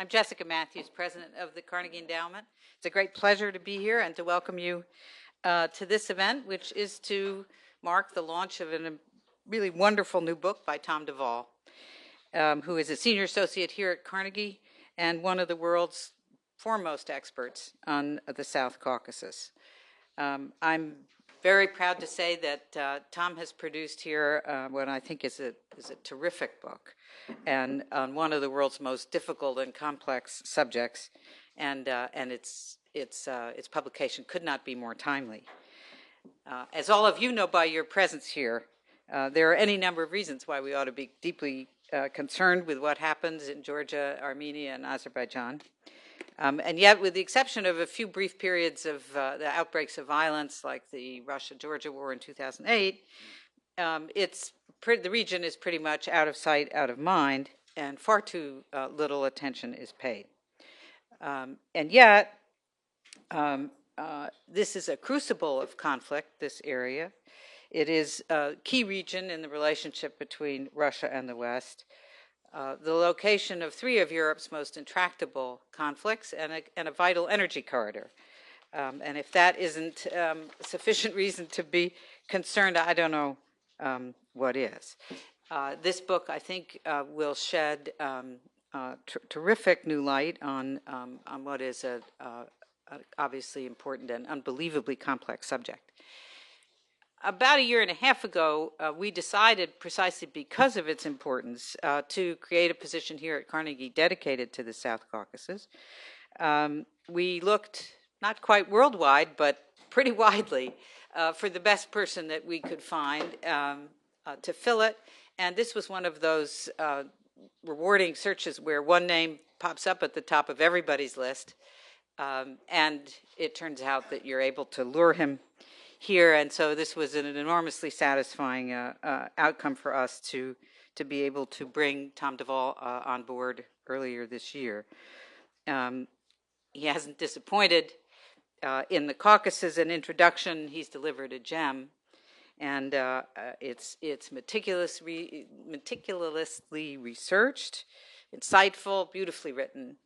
I'm Jessica Matthews, president of the Carnegie Endowment. It's a great pleasure to be here and to welcome you to this event, which is to mark the launch of a really wonderful new book by Tom DeVal, who is a senior associate here at Carnegie and one of the world's foremost experts on the South Caucasus. I'm very proud to say that Tom has produced here what I think is a terrific book, and on one of the world's most difficult and complex subjects, and its publication could not be more timely. As all of you know by your presence here, there are any number of reasons why we ought to be deeply concerned with what happens in Georgia, Armenia, and Azerbaijan. And yet, with the exception of a few brief periods of the outbreaks of violence, like the Russia-Georgia war in 2008, the region is pretty much out of sight, out of mind, and far too little attention is paid. And yet, this is a crucible of conflict, this area. It is a key region in the relationship between Russia and the West. The location of three of Europe's most intractable conflicts and a vital energy corridor. And if that isn't sufficient reason to be concerned, I don't know what is. This book, I think, will shed terrific new light on what is a obviously important and unbelievably complex subject. About a year and a half ago, we decided, precisely because of its importance, to create a position here at Carnegie dedicated to the South Caucasus. We looked not quite worldwide, but pretty widely for the best person that we could find to fill it. And this was one of those rewarding searches where one name pops up at the top of everybody's list. And it turns out that you're able to lure him here, and so this was an enormously satisfying outcome for us to be able to bring Tom DeVal on board earlier this year. He hasn't disappointed in the Caucasus. An introduction, he's delivered a gem, and it's meticulously researched, insightful, beautifully written,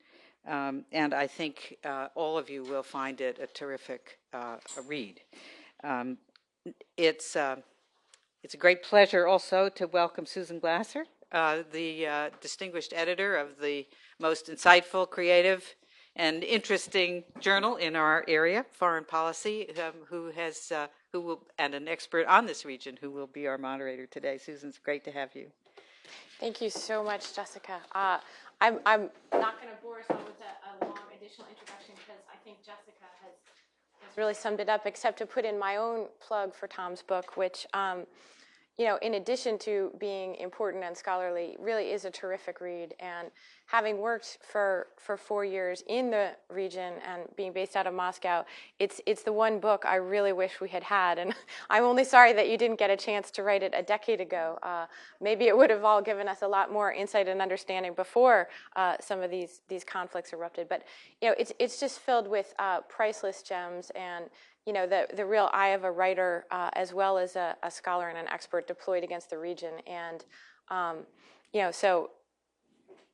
and I think all of you will find it a terrific read. It's a great pleasure also to welcome Susan Glasser, the distinguished editor of the most insightful, creative, and interesting journal in our area, Foreign Policy, and an expert on this region who will be our moderator today. Susan, it's great to have you. Thank you so much, Jessica. I'm not going to bore us all with a long additional introduction because I think Jessica has really summed it up, except to put in my own plug for Tom's book, which, in addition to being important and scholarly, really is a terrific read. And having worked for 4 years in the region and being based out of Moscow, it's the one book I really wish we had had. And I'm only sorry that you didn't get a chance to write it a decade ago. Maybe it would have all given us a lot more insight and understanding before some of these conflicts erupted. But it's just filled with priceless gems and the real eye of a writer as well as a scholar and an expert deployed against the region. And so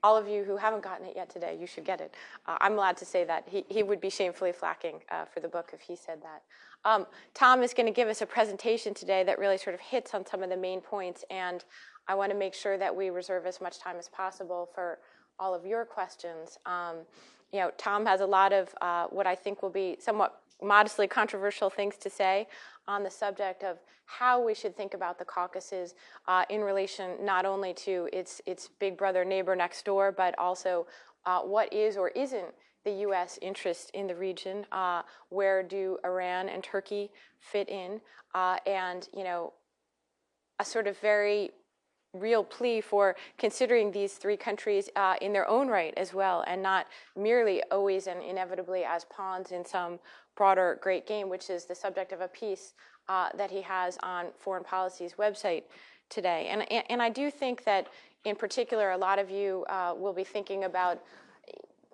all of you who haven't gotten it yet today, you should get it. I'm allowed to say that. He would be shamefully flacking for the book if he said that. Tom is going to give us a presentation today that really sort of hits on some of the main points, and I want to make sure that we reserve as much time as possible for all of your questions. Tom has a lot of what I think will be somewhat modestly controversial things to say on the subject of how we should think about the Caucasus in relation not only to its big brother neighbor next door, but also what is or isn't the U.S. interest in the region. Where do Iran and Turkey fit in? And a sort of very real plea for considering these three countries in their own right as well, and not merely always and inevitably as pawns in some broader great game, which is the subject of a piece that he has on Foreign Policy's website today. And I do think that, in particular, a lot of you will be thinking about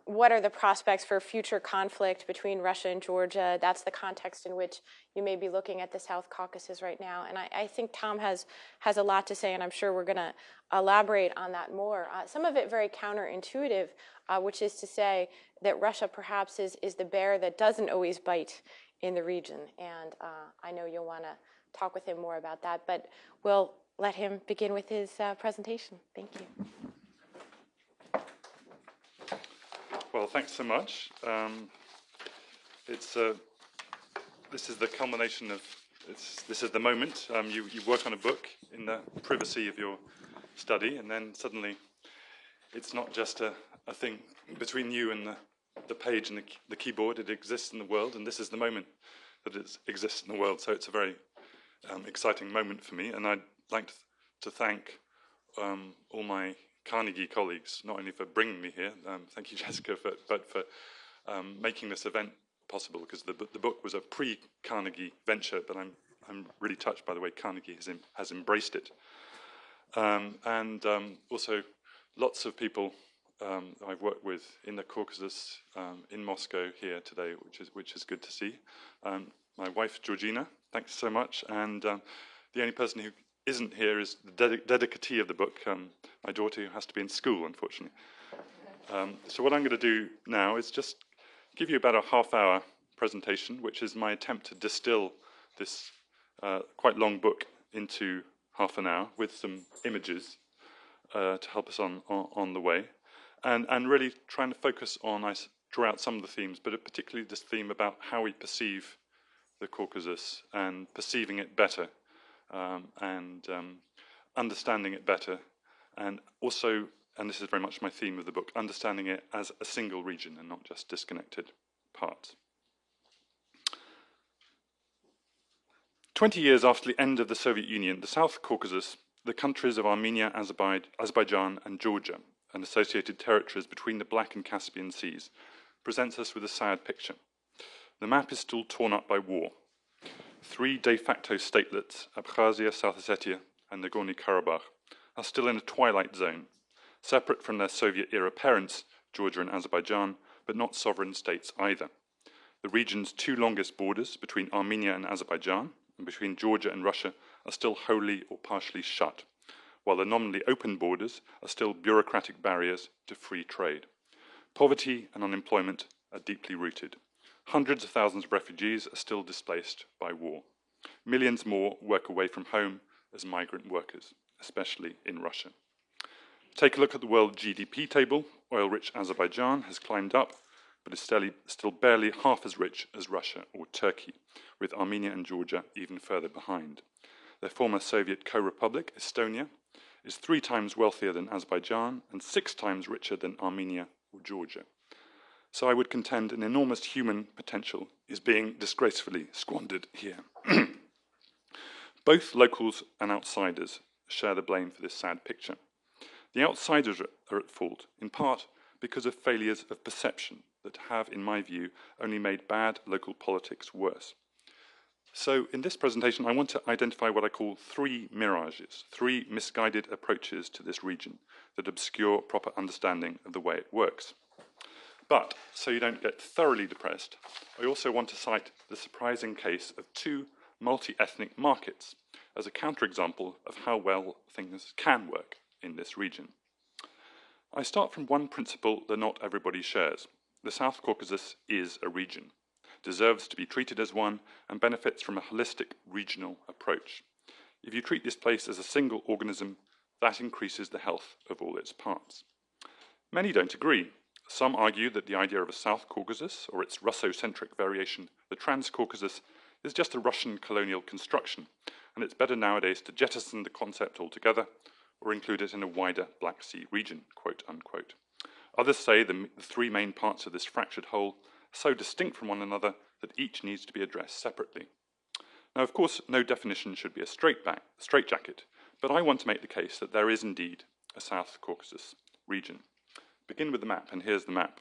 what are the prospects for future conflict between Russia and Georgia? That's the context in which you may be looking at the South Caucasus right now. And I think Tom has a lot to say, and I'm sure we're going to elaborate on that more. Some of it very counterintuitive, which is to say that Russia perhaps is the bear that doesn't always bite in the region. And I know you'll want to talk with him more about that, but we'll let him begin with his presentation. Thank you. Well, thanks so much. This is the culmination of, this is the moment. You work on a book in the privacy of your study, and then suddenly it's not just a thing between you and the page and the keyboard. It exists in the world, and this is the moment that it exists in the world. So it's a very exciting moment for me, and I'd like to thank all my Carnegie colleagues, not only for bringing me here, thank you, Jessica, but for making this event possible, because the book was a pre-Carnegie venture, but I'm really touched by the way Carnegie has embraced it. And also lots of people I've worked with in the Caucasus, in Moscow here today, which is good to see. My wife, Georgina, thanks so much, and the only person who isn't here is the dedicatee of the book, my daughter, who has to be in school, unfortunately. So what I'm going to do now is just give you about a half-hour presentation, which is my attempt to distill this quite long book into half an hour with some images to help us on the way, and really trying to focus on, I draw out some of the themes, but particularly this theme about how we perceive the Caucasus and perceiving it better, and understanding it better, and also, and this is very much my theme of the book, understanding it as a single region and not just disconnected parts. 20 years after the end of the Soviet Union, the South Caucasus, the countries of Armenia, Azerbaijan and Georgia, and associated territories between the Black and Caspian Seas, presents us with a sad picture. The map is still torn up by war. 3 de facto statelets, Abkhazia, South Ossetia, and Nagorno-Karabakh, are still in a twilight zone, separate from their Soviet-era parents, Georgia and Azerbaijan, but not sovereign states either. The region's 2 longest borders, between Armenia and Azerbaijan, and between Georgia and Russia, are still wholly or partially shut, while the nominally open borders are still bureaucratic barriers to free trade. Poverty and unemployment are deeply rooted. Hundreds of thousands of refugees are still displaced by war. Millions more work away from home as migrant workers, especially in Russia. Take a look at the world GDP table. Oil-rich Azerbaijan has climbed up, but is still barely half as rich as Russia or Turkey, with Armenia and Georgia even further behind. Their former Soviet co-republic, Estonia, is 3 times wealthier than Azerbaijan and 6 times richer than Armenia or Georgia. So I would contend an enormous human potential is being disgracefully squandered here. Both locals and outsiders share the blame for this sad picture. The outsiders are at fault, in part because of failures of perception that have, in my view, only made bad local politics worse. So in this presentation, I want to identify what I call 3 mirages, 3 misguided approaches to this region that obscure proper understanding of the way it works. But, so you don't get thoroughly depressed, I also want to cite the surprising case of 2 multi-ethnic markets as a counterexample of how well things can work in this region. I start from one principle that not everybody shares. The South Caucasus is a region, deserves to be treated as one, and benefits from a holistic regional approach. If you treat this place as a single organism, that increases the health of all its parts. Many don't agree. Some argue that the idea of a South Caucasus, or its Russo-centric variation, the Trans-Caucasus, is just a Russian colonial construction, and it's better nowadays to jettison the concept altogether or include it in a wider Black Sea region, quote unquote. Others say the 3 main parts of this fractured whole are so distinct from one another that each needs to be addressed separately. Now, of course, no definition should be a straitjacket, but I want to make the case that there is indeed a South Caucasus region. Begin with the map, and here's the map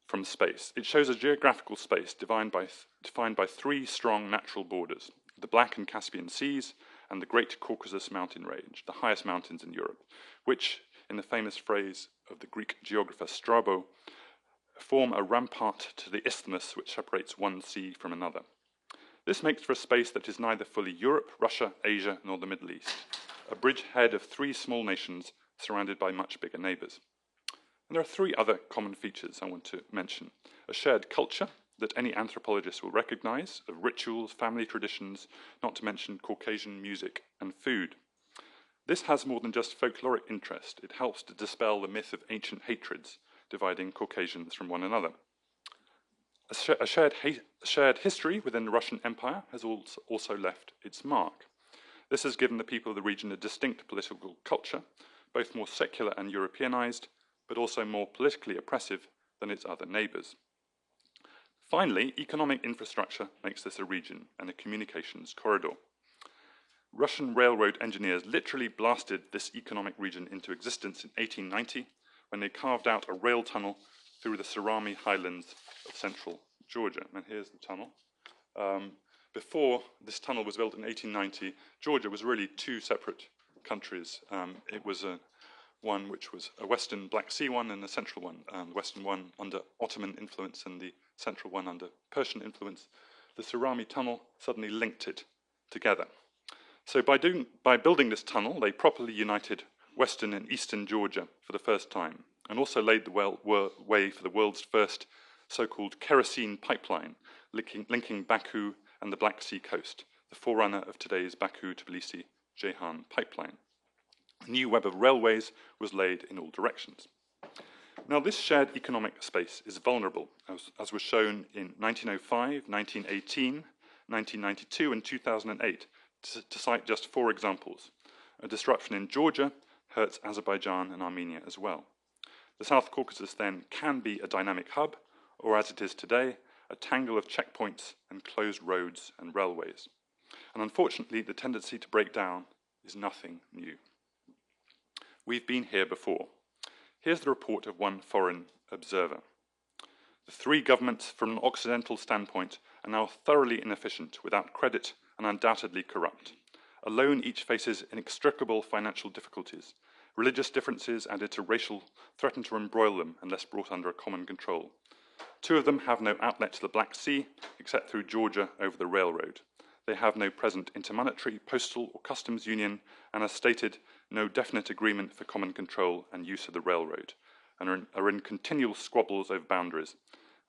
from space. It shows a geographical space defined by 3 strong natural borders, the Black and Caspian Seas and the Great Caucasus mountain range, the highest mountains in Europe, which, in the famous phrase of the Greek geographer Strabo, form a rampart to the isthmus which separates one sea from another. This makes for a space that is neither fully Europe, Russia, Asia, nor the Middle East, a bridgehead of three small nations surrounded by much bigger neighbours. And there are three other common features I want to mention. A shared culture that any anthropologist will recognise, of rituals, family traditions, not to mention Caucasian music and food. This has more than just folkloric interest. It helps to dispel the myth of ancient hatreds dividing Caucasians from one another. A shared history within the Russian Empire has also left its mark. This has given the people of the region a distinct political culture, both more secular and Europeanized, but also more politically oppressive than its other neighbours. Finally, economic infrastructure makes this a region and a communications corridor. Russian railroad engineers literally blasted this economic region into existence in 1890 when they carved out a rail tunnel through the Surami highlands of central Georgia. And here's the tunnel. Before this tunnel was built in 1890, Georgia was really two separate countries. It was one which was a western Black Sea one and a central one, the western one under Ottoman influence and the central one under Persian influence. The Surami tunnel suddenly linked it together. So by building this tunnel, they properly united western and eastern Georgia for the first time, and also laid the way for the world's first so-called kerosene pipeline, linking Baku and the Black Sea coast, the forerunner of today's Baku-Tbilisi-Ceyhan pipeline. A new web of railways was laid in all directions. Now, this shared economic space is vulnerable, as was shown in 1905, 1918, 1992, and 2008, to cite just four examples. A disruption in Georgia hurts Azerbaijan and Armenia as well. The South Caucasus then can be a dynamic hub, or as it is today, a tangle of checkpoints and closed roads and railways. And unfortunately, the tendency to break down is nothing new. We've been here before. Here's the report of one foreign observer. The three governments, from an Occidental standpoint, are now thoroughly inefficient, without credit, and undoubtedly corrupt. Alone, each faces inextricable financial difficulties. Religious differences added to racial threaten to embroil them unless brought under a common control. Two of them have no outlet to the Black Sea, except through Georgia over the railroad. They have no present intermonetary, postal, or customs union, and as stated, no definite agreement for common control and use of the railroad, and are in continual squabbles over boundaries.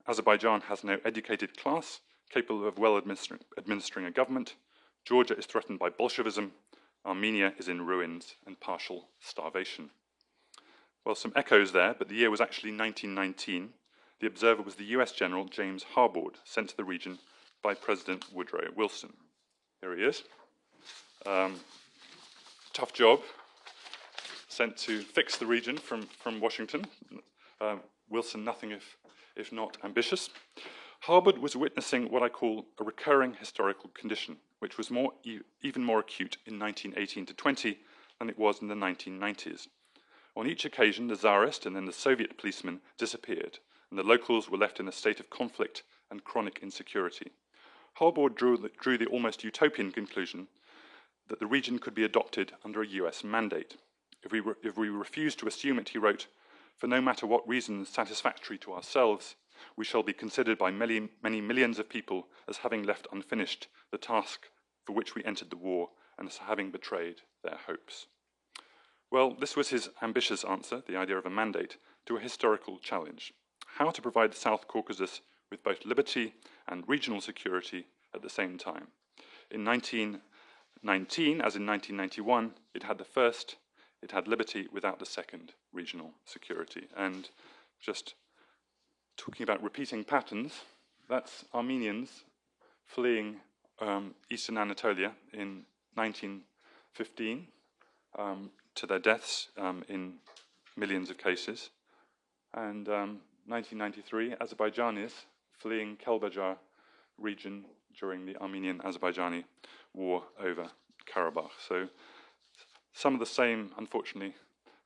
Azerbaijan has no educated class capable of well administering a government. Georgia is threatened by Bolshevism. Armenia is in ruins and partial starvation. Well, some echoes there, but the year was actually 1919. The observer was the US General James Harbord, sent to the region by President Woodrow Wilson. Here he is. Tough job, sent to fix the region from Washington. Wilson, nothing if not ambitious. Harbord was witnessing what I call a recurring historical condition, which was even more acute in 1918 to 20 than it was in the 1990s. On each occasion, the Tsarist and then the Soviet policemen disappeared, and the locals were left in a state of conflict and chronic insecurity. Harbord drew the almost utopian conclusion that the region could be adopted under a US mandate. If we refuse to assume it, he wrote, for no matter what reasons satisfactory to ourselves, we shall be considered by many millions of people as having left unfinished the task for which we entered the war and as having betrayed their hopes. Well, this was his ambitious answer, the idea of a mandate, to a historical challenge: how to provide the South Caucasus with both liberty and regional security at the same time. In 1919, as in 1991, it had liberty without the second, regional security. And just talking about repeating patterns, that's Armenians fleeing eastern Anatolia in 1915 to their deaths in millions of cases. And 1993, Azerbaijanis fleeing Kelbajar region during the Armenian-Azerbaijani war over Karabakh. So some of the same, unfortunately,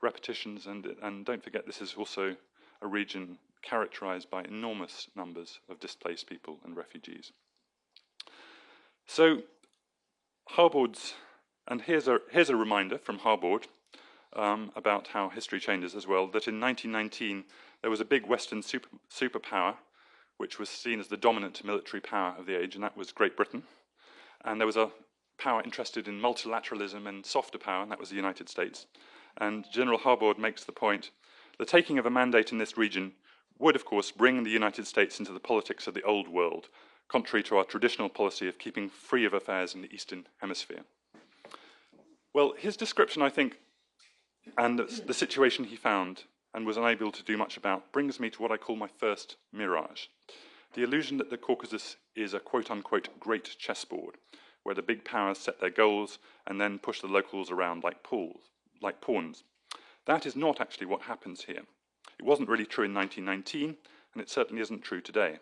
repetitions, and don't forget this is also a region characterized by enormous numbers of displaced people and refugees. So Harbord's, and here's a reminder from Harbord about how history changes as well, that in 1919 There was a big Western superpower, which was seen as the dominant military power of the age, and that was Great Britain. And there was a power interested in multilateralism and softer power, and that was the United States. And General Harbord makes the point, the taking of a mandate in this region would, of course, bring the United States into the politics of the old world, contrary to our traditional policy of keeping free of affairs in the Eastern Hemisphere. Well, his description, I think, and the situation he found and was unable to do much about, brings me to what I call my first mirage. The illusion that the Caucasus is a quote-unquote great chessboard, where the big powers set their goals and then push the locals around like pawns. That is not actually what happens here. It wasn't really true in 1919, and it certainly isn't true today.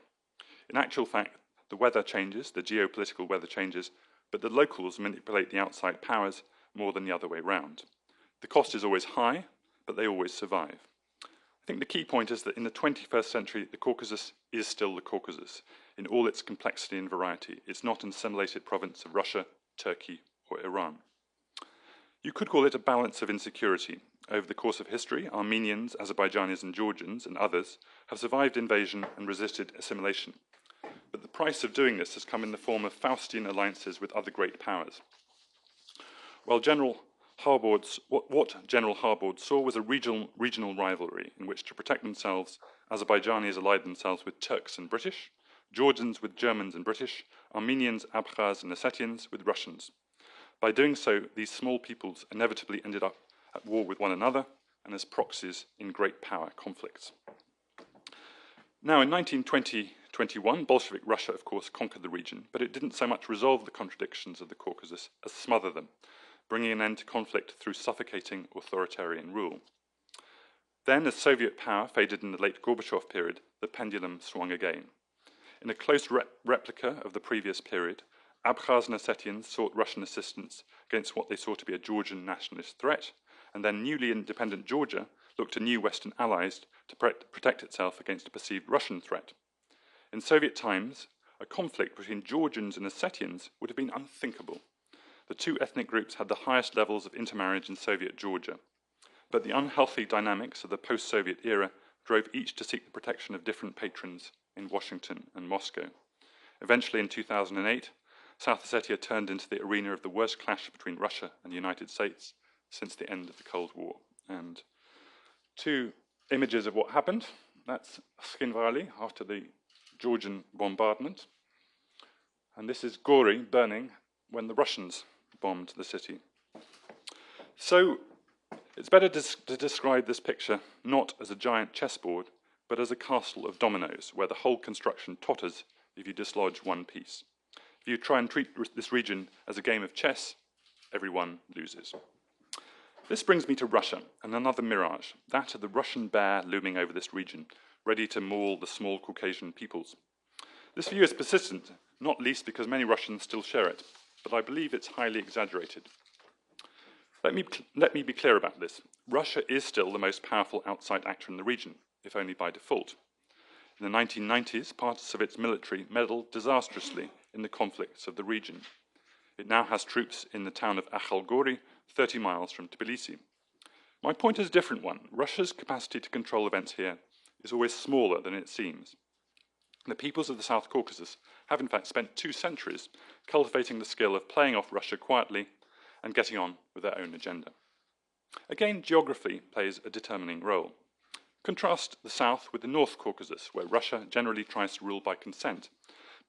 In actual fact, the weather changes, the geopolitical weather changes, but the locals manipulate the outside powers more than the other way round. The cost is always high, but they always survive. I think the key point is that in the 21st century, the Caucasus is still the Caucasus, in all its complexity and variety. It's not an assimilated province of Russia, Turkey, or Iran. You could call it a balance of insecurity. Over the course of history, Armenians, Azerbaijanis, and Georgians, and others, have survived invasion and resisted assimilation. But the price of doing this has come in the form of Faustian alliances with other great powers. While what General Harbord saw was a regional rivalry in which, to protect themselves, Azerbaijanis allied themselves with Turks and British, Georgians with Germans and British, Armenians, Abkhaz, and Ossetians with Russians. By doing so, these small peoples inevitably ended up at war with one another and as proxies in great power conflicts. Now, in 1920-21, Bolshevik Russia, of course, conquered the region, but it didn't so much resolve the contradictions of the Caucasus as smother them, bringing an end to conflict through suffocating authoritarian rule. Then, as Soviet power faded in the late Gorbachev period, the pendulum swung again. In a close replica of the previous period, Abkhaz and Ossetians sought Russian assistance against what they saw to be a Georgian nationalist threat, and then newly independent Georgia looked to new Western allies to protect itself against a perceived Russian threat. In Soviet times, a conflict between Georgians and Ossetians would have been unthinkable. The two ethnic groups had the highest levels of intermarriage in Soviet Georgia, but the unhealthy dynamics of the post-Soviet era drove each to seek the protection of different patrons in Washington and Moscow. Eventually, in 2008, South Ossetia turned into the arena of the worst clash between Russia and the United States since the end of the Cold War. And two images of what happened. That's Skinvali after the Georgian bombardment. And this is Gori burning when the Russians bombed the city. So it's better to describe this picture not as a giant chessboard, but as a castle of dominoes, where the whole construction totters if you dislodge one piece. If you try and treat this region as a game of chess, everyone loses. This brings me to Russia and another mirage, that of the Russian bear looming over this region, ready to maul the small Caucasian peoples. This view is persistent, not least because many Russians still share it, but I believe it's highly exaggerated. Let me be clear about this. Russia is still the most powerful outside actor in the region, if only by default. In the 1990s, parts of its military meddled disastrously in the conflicts of the region. It now has troops in the town of Akhalgori, 30 miles from Tbilisi. My point is a different one. Russia's capacity to control events here is always smaller than it seems. The peoples of the South Caucasus have in fact spent 2 centuries cultivating the skill of playing off Russia quietly and getting on with their own agenda. Again, geography plays a determining role. Contrast the South with the North Caucasus, where Russia generally tries to rule by consent,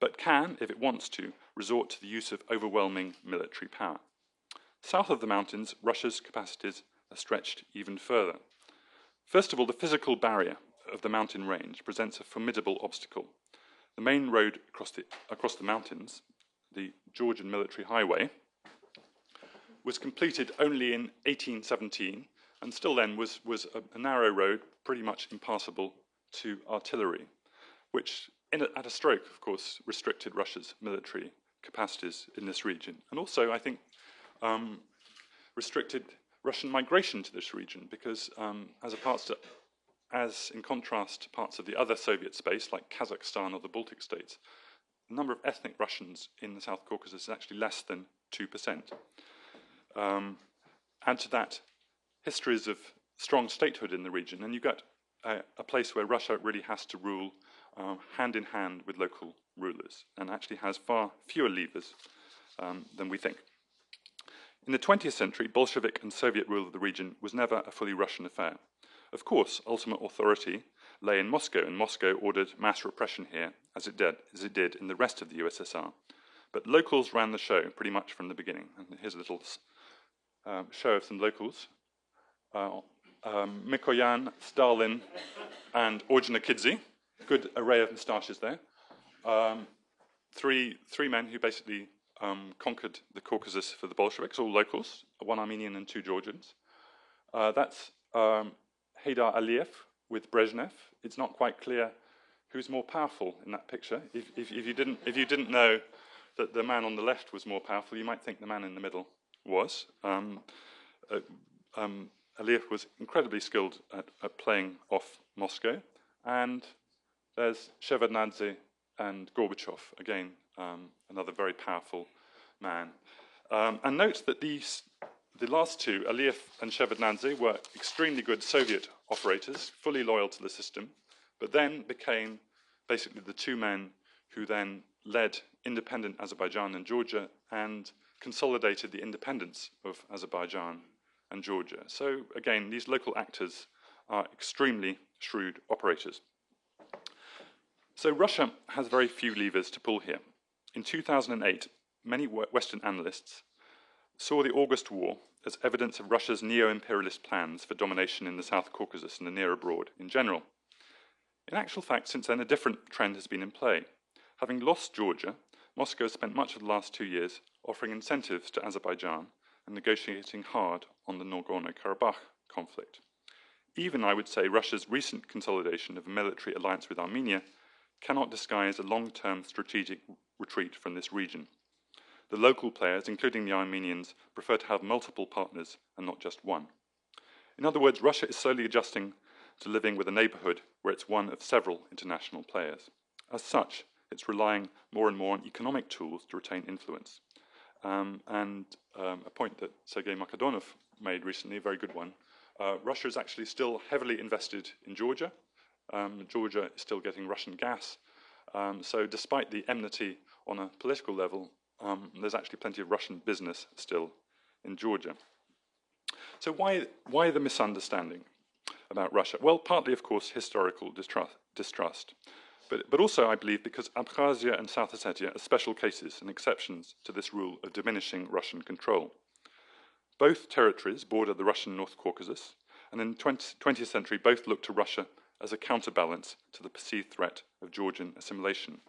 but can, if it wants to, resort to the use of overwhelming military power. South of the mountains, Russia's capacities are stretched even further. First of all, the physical barrier of the mountain range presents a formidable obstacle. The main road across the mountains, the Georgian military highway, was completed only in 1817, and still then was a narrow road, pretty much impassable to artillery, which at a stroke, of course, restricted Russia's military capacities in this region, and also, I think, restricted Russian migration to this region, because as in contrast to parts of the other Soviet space, like Kazakhstan or the Baltic states, the number of ethnic Russians in the South Caucasus is actually less than 2%. Add to that histories of strong statehood in the region, and you get a place where Russia really has to rule hand in hand with local rulers and actually has far fewer levers than we think. In the 20th century, Bolshevik and Soviet rule of the region was never a fully Russian affair. Of course, ultimate authority lay in Moscow, and Moscow ordered mass repression here, as it did in the rest of the USSR. But locals ran the show pretty much from the beginning. And here's a little show of some locals. Mikoyan, Stalin, and Orджоникидзе. Good array of moustaches there. Three men who basically conquered the Caucasus for the Bolsheviks, all locals, one Armenian and two Georgians. That's Heydar Aliyev with Brezhnev. It's not quite clear who's more powerful in that picture. If you didn't know that the man on the left was more powerful, you might think the man in the middle was. Aliyev was incredibly skilled at playing off Moscow. And there's Shevardnadze and Gorbachev, again, another very powerful man. And note that the last two, Aliyev and Shevardnadze, were extremely good Soviet operators, fully loyal to the system, but then became basically the two men who then led independent Azerbaijan and Georgia and consolidated the independence of Azerbaijan and Georgia. So again, these local actors are extremely shrewd operators. So Russia has very few levers to pull here. In 2008, many Western analysts saw the August War as evidence of Russia's neo-imperialist plans for domination in the South Caucasus and the near abroad in general. In actual fact, since then, a different trend has been in play. Having lost Georgia, Moscow has spent much of the last 2 years offering incentives to Azerbaijan and negotiating hard on the Nagorno-Karabakh conflict. Even, I would say, Russia's recent consolidation of a military alliance with Armenia cannot disguise a long-term strategic retreat from this region. The local players, including the Armenians, prefer to have multiple partners and not just one. In other words, Russia is slowly adjusting to living with a neighborhood where it's one of several international players. As such, it's relying more and more on economic tools to retain influence. A point that Sergei Makedonov made recently, a very good one, Russia is actually still heavily invested in Georgia. Georgia is still getting Russian gas. So despite the enmity on a political level, there's actually plenty of Russian business still in Georgia. So why the misunderstanding about Russia? Well, partly, of course, historical distrust. But also, I believe, because Abkhazia and South Ossetia are special cases and exceptions to this rule of diminishing Russian control. Both territories border the Russian North Caucasus, and in the 20th century, both looked to Russia as a counterbalance to the perceived threat of Georgian assimilation.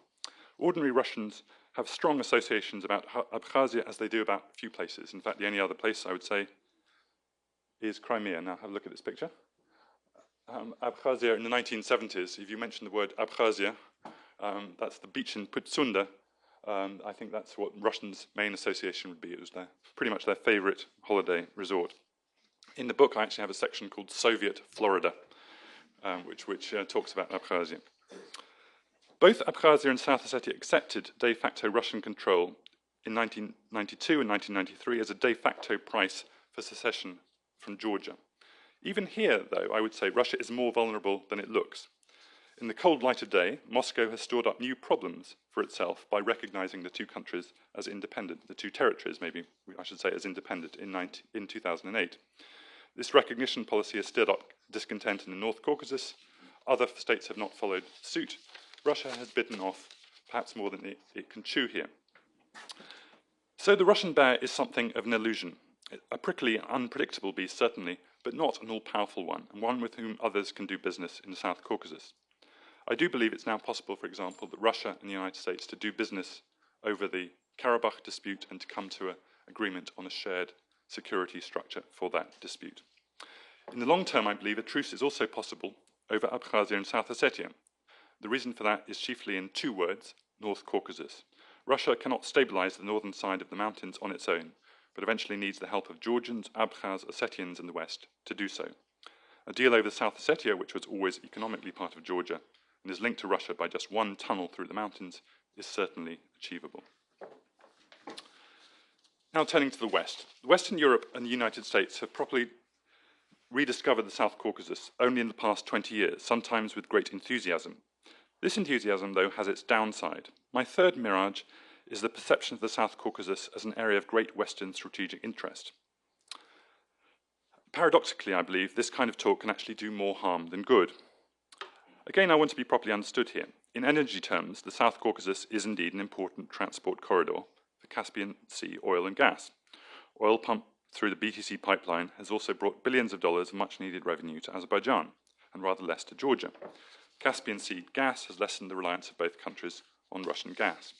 Ordinary Russians have strong associations about Abkhazia as they do about a few places. In fact, the only other place I would say is Crimea. Now, have a look at this picture. Abkhazia in the 1970s, if you mention the word Abkhazia, that's the beach in Putsunda. I think that's what Russians' main association would be. It was pretty much their favorite holiday resort. In the book, I actually have a section called Soviet Florida, which talks about Abkhazia. Both Abkhazia and South Ossetia accepted de facto Russian control in 1992 and 1993 as a de facto price for secession from Georgia. Even here, though, I would say Russia is more vulnerable than it looks. In the cold light of day, Moscow has stored up new problems for itself by recognizing the two countries as independent, the two territories, maybe I should say, as independent in 2008. This recognition policy has stirred up discontent in the North Caucasus. Other states have not followed suit. Russia has bitten off perhaps more than it can chew here. So the Russian bear is something of an illusion, a prickly, unpredictable beast, certainly, but not an all-powerful one, and one with whom others can do business in the South Caucasus. I do believe it's now possible, for example, that Russia and the United States to do business over the Karabakh dispute and to come to an agreement on a shared security structure for that dispute. In the long term, I believe a truce is also possible over Abkhazia and South Ossetia. The reason for that is chiefly in two words: North Caucasus. Russia cannot stabilize the northern side of the mountains on its own, but eventually needs the help of Georgians, Abkhaz, Ossetians in the west to do so. A deal over South Ossetia, which was always economically part of Georgia and is linked to Russia by just one tunnel through the mountains, is certainly achievable. Now turning to the west. Western Europe and the United States have probably rediscovered the South Caucasus only in the past 20 years, sometimes with great enthusiasm. This enthusiasm, though, has its downside. My third mirage is the perception of the South Caucasus as an area of great Western strategic interest. Paradoxically, I believe, this kind of talk can actually do more harm than good. Again, I want to be properly understood here. In energy terms, the South Caucasus is indeed an important transport corridor for Caspian Sea oil and gas. Oil pumped through the BTC pipeline has also brought billions of dollars of much-needed revenue to Azerbaijan, and rather less to Georgia. Caspian Sea gas has lessened the reliance of both countries on Russian gas.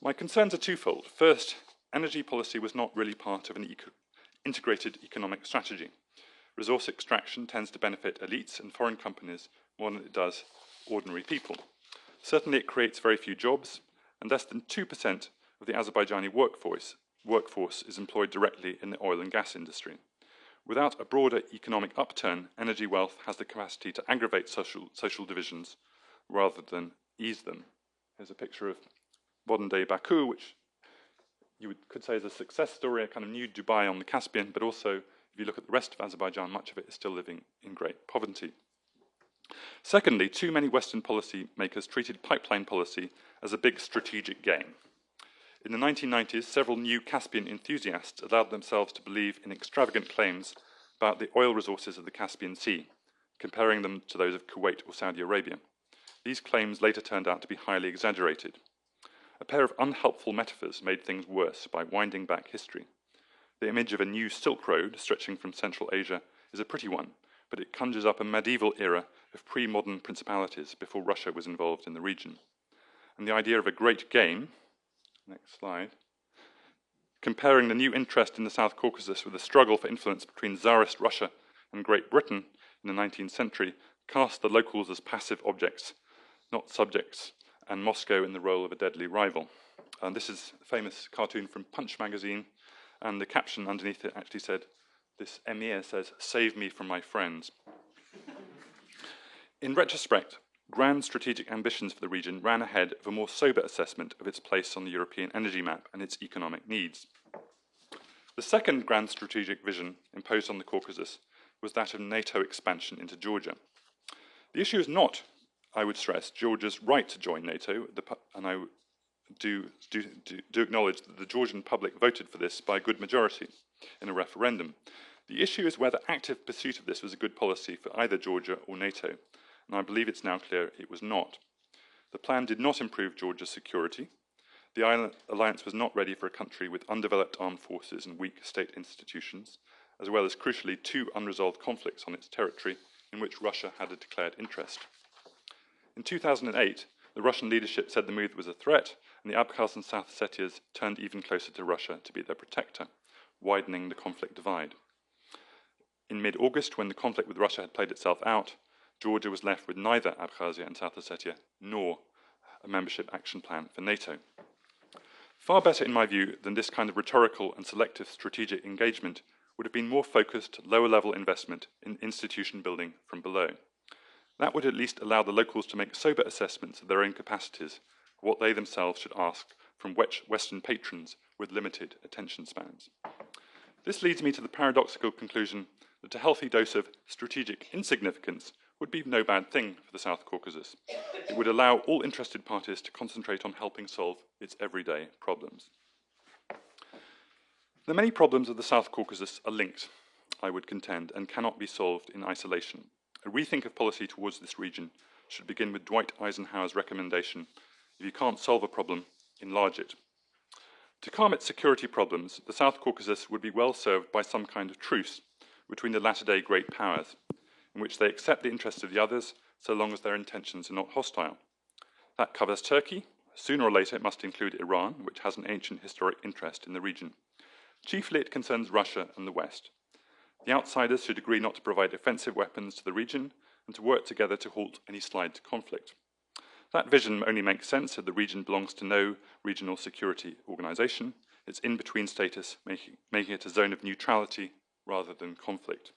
My concerns are twofold. First, energy policy was not really part of an integrated economic strategy. Resource extraction tends to benefit elites and foreign companies more than it does ordinary people. Certainly it creates very few jobs, and less than 2% of the Azerbaijani workforce is employed directly in the oil and gas industry. Without a broader economic upturn, energy wealth has the capacity to aggravate social divisions rather than ease them. Here's a picture of modern-day Baku, which you could say is a success story, a kind of new Dubai on the Caspian, but also, if you look at the rest of Azerbaijan, much of it is still living in great poverty. Secondly, too many Western policymakers treated pipeline policy as a big strategic game. In the 1990s, several new Caspian enthusiasts allowed themselves to believe in extravagant claims about the oil resources of the Caspian Sea, comparing them to those of Kuwait or Saudi Arabia. These claims later turned out to be highly exaggerated. A pair of unhelpful metaphors made things worse by winding back history. The image of a new Silk Road stretching from Central Asia is a pretty one, but it conjures up a medieval era of pre-modern principalities before Russia was involved in the region. And the idea of a great game, next slide, comparing the new interest in the South Caucasus with the struggle for influence between Tsarist Russia and Great Britain in the 19th century, cast the locals as passive objects, not subjects, and Moscow in the role of a deadly rival. And this is a famous cartoon from Punch magazine, and the caption underneath it actually said, this emir says, "Save me from my friends." In retrospect, grand strategic ambitions for the region ran ahead of a more sober assessment of its place on the European energy map and its economic needs. The second grand strategic vision imposed on the Caucasus was that of NATO expansion into Georgia. The issue is not, I would stress, Georgia's right to join NATO, and I do acknowledge that the Georgian public voted for this by a good majority in a referendum. The issue is whether active pursuit of this was a good policy for either Georgia or NATO, and I believe it's now clear it was not. The plan did not improve Georgia's security. The alliance was not ready for a country with undeveloped armed forces and weak state institutions, as well as, crucially, two unresolved conflicts on its territory in which Russia had a declared interest. In 2008, the Russian leadership said the move was a threat, and the Abkhaz and South Ossetias turned even closer to Russia to be their protector, widening the conflict divide. In mid-August, when the conflict with Russia had played itself out, Georgia was left with neither Abkhazia and South Ossetia nor a membership action plan for NATO. Far better, in my view, than this kind of rhetorical and selective strategic engagement would have been more focused, lower-level investment in institution building from below. That would at least allow the locals to make sober assessments of their own capacities, what they themselves should ask from Western patrons with limited attention spans. This leads me to the paradoxical conclusion that a healthy dose of strategic insignificance would be no bad thing for the South Caucasus. It would allow all interested parties to concentrate on helping solve its everyday problems. The many problems of the South Caucasus are linked, I would contend, and cannot be solved in isolation. A rethink of policy towards this region should begin with Dwight Eisenhower's recommendation: if you can't solve a problem, enlarge it. To calm its security problems, the South Caucasus would be well served by some kind of truce between the latter-day great powers, in which they accept the interests of the others so long as their intentions are not hostile. That covers Turkey. Sooner or later it must include Iran, which has an ancient historic interest in the region. Chiefly it concerns Russia and the West. The outsiders should agree not to provide offensive weapons to the region and to work together to halt any slide to conflict. That vision only makes sense if the region belongs to no regional security organization. Its in-between status making it a zone of neutrality rather than conflict.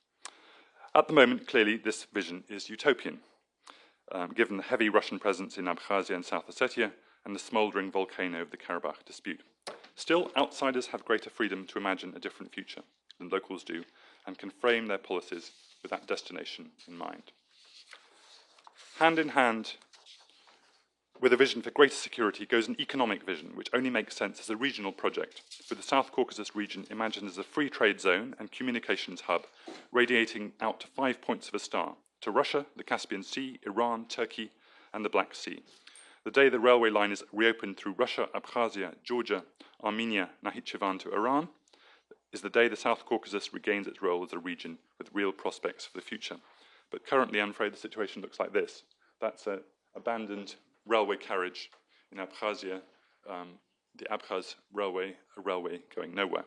At the moment, clearly, this vision is utopian, given the heavy Russian presence in Abkhazia and South Ossetia and the smouldering volcano of the Karabakh dispute. Still, outsiders have greater freedom to imagine a different future than locals do, and can frame their policies with that destination in mind. Hand in hand with a vision for greater security goes an economic vision, which only makes sense as a regional project, with the South Caucasus region imagined as a free trade zone and communications hub, radiating out to 5 points of a star, to Russia, the Caspian Sea, Iran, Turkey, and the Black Sea. The day the railway line is reopened through Russia, Abkhazia, Georgia, Armenia, Nakhchivan to Iran, is the day the South Caucasus regains its role as a region with real prospects for the future. But currently, I'm afraid the situation looks like this. That's an abandoned railway carriage in Abkhazia, the Abkhaz railway, a railway going nowhere.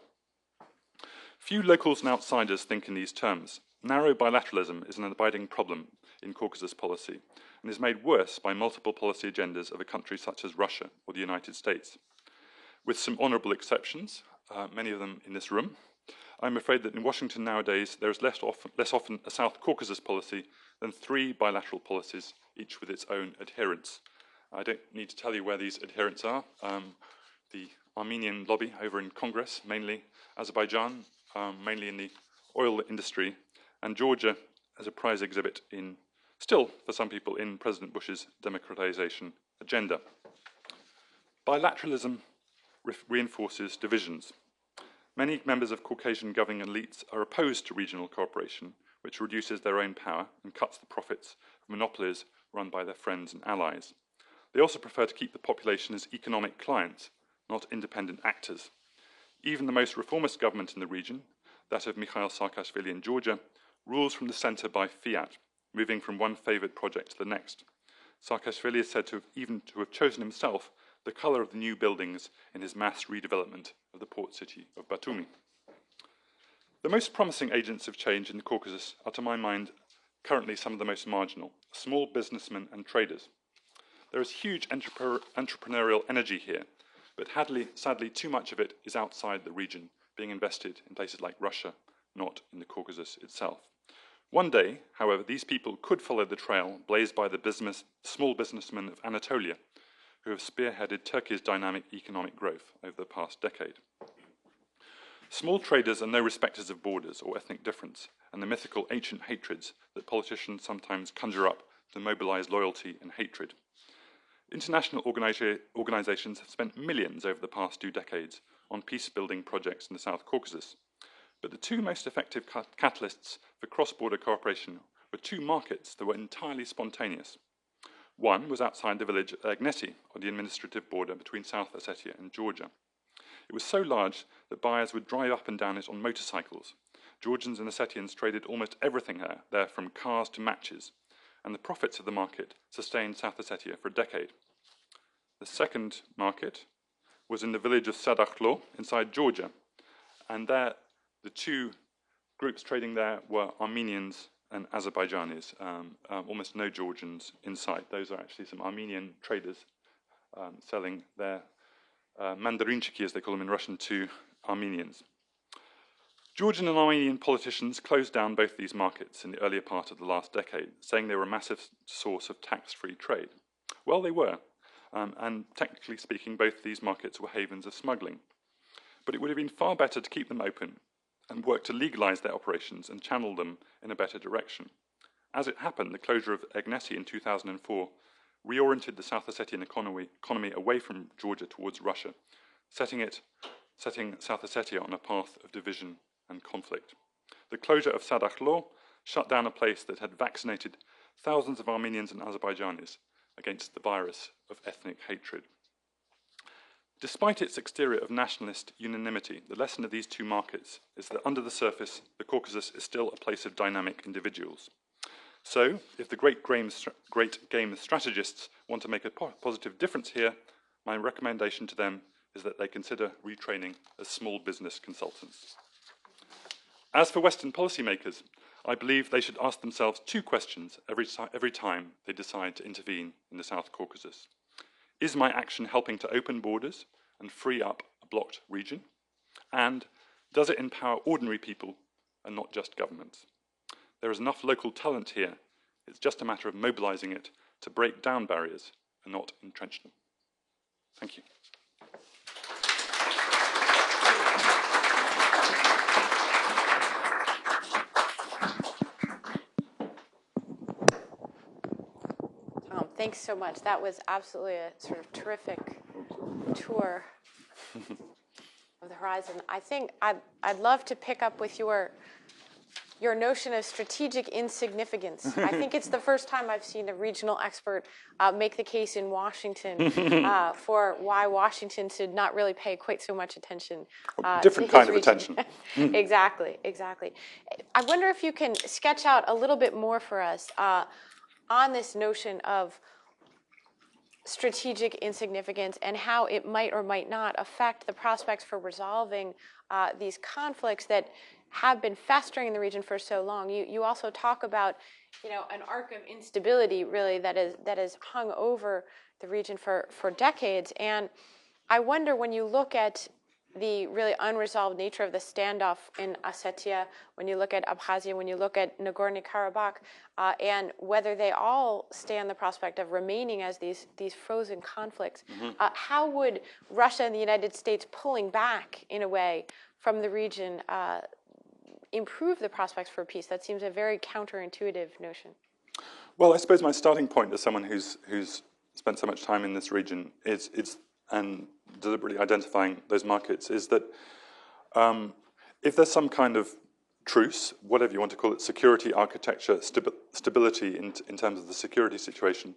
Few locals and outsiders think in these terms. Narrow bilateralism is an abiding problem in Caucasus policy and is made worse by multiple policy agendas of a country such as Russia or the United States. With some honourable exceptions, many of them in this room, I'm afraid that in Washington nowadays there is less often a South Caucasus policy than 3 bilateral policies, each with its own adherents. I don't need to tell you where these adherents are. The Armenian lobby over in Congress, mainly Azerbaijan, mainly in the oil industry, and Georgia as a prize exhibit in, still for some people, in President Bush's democratization agenda. Bilateralism reinforces divisions. Many members of Caucasian governing elites are opposed to regional cooperation, which reduces their own power and cuts the profits of monopolies run by their friends and allies. They also prefer to keep the population as economic clients, not independent actors. Even the most reformist government in the region, that of Mikhail Saakashvili in Georgia, rules from the centre by fiat, moving from one favoured project to the next. Saakashvili is said to have chosen himself the colour of the new buildings in his mass redevelopment of the port city of Batumi. The most promising agents of change in the Caucasus are, to my mind, currently some of the most marginal: small businessmen and traders. There is huge entrepreneurial energy here, but sadly too much of it is outside the region, being invested in places like Russia, not in the Caucasus itself. One day, however, these people could follow the trail blazed by the small businessmen of Anatolia, who have spearheaded Turkey's dynamic economic growth over the past decade. Small traders are no respecters of borders or ethnic difference, and the mythical ancient hatreds that politicians sometimes conjure up to mobilize loyalty and hatred. International organizations have spent millions over the past 2 decades on peace-building projects in the South Caucasus, but the 2 most effective catalysts for cross-border cooperation were 2 markets that were entirely spontaneous. One was outside the village of Agnesi, on the administrative border between South Ossetia and Georgia. It was so large that buyers would drive up and down it on motorcycles. Georgians and Ossetians traded almost everything there from cars to matches, and the profits of the market sustained South Ossetia for a decade. The second market was in the village of Sadakhlo inside Georgia, and there the 2 groups trading there were Armenians and Azerbaijanis, almost no Georgians in sight. Those are actually some Armenian traders selling their mandarinchiki, as they call them in Russian, to Armenians. Georgian and Armenian politicians closed down both these markets in the earlier part of the last decade, saying they were a massive source of tax-free trade. Well, they were, and technically speaking, both these markets were havens of smuggling. But it would have been far better to keep them open and work to legalise their operations and channel them in a better direction. As it happened, the closure of Agnesi in 2004 reoriented the South Ossetian economy away from Georgia towards Russia, setting South Ossetia on a path of division and conflict. The closure of Sadakhlo shut down a place that had vaccinated thousands of Armenians and Azerbaijanis against the virus of ethnic hatred. Despite its exterior of nationalist unanimity, the lesson of these 2 markets is that under the surface, the Caucasus is still a place of dynamic individuals. So, if the great game strategists want to make a positive difference here, my recommendation to them is that they consider retraining as small business consultants. As for Western policymakers, I believe they should ask themselves 2 questions every time they decide to intervene in the South Caucasus. Is my action helping to open borders and free up a blocked region? And does it empower ordinary people and not just governments? There is enough local talent here. It's just a matter of mobilizing it to break down barriers and not entrench them. Thank you. thanks so much. That was absolutely a sort of terrific tour of the horizon. I think I'd love to pick up with your notion of strategic insignificance. I think it's the first time I've seen a regional expert make the case in Washington for why Washington should not really pay quite so much attention. Different kind of attention. Exactly. I wonder if you can sketch out a little bit more for us on this notion of strategic insignificance and how it might or might not affect the prospects for resolving these conflicts that have been festering in the region for so long. You also talk about, an arc of instability really that is hung over the region for decades. And I wonder, when you look at the really unresolved nature of the standoff in Ossetia, when you look at Abkhazia, when you look at Nagorno-Karabakh, and whether they all stand the prospect of remaining as these frozen conflicts, how would Russia and the United States pulling back, in a way, from the region improve the prospects for peace? That seems a very counterintuitive notion. Well, I suppose my starting point as someone who's spent so much time in this region and deliberately identifying those markets is that if there's some kind of truce, whatever you want to call it, security architecture, stability in terms of the security situation,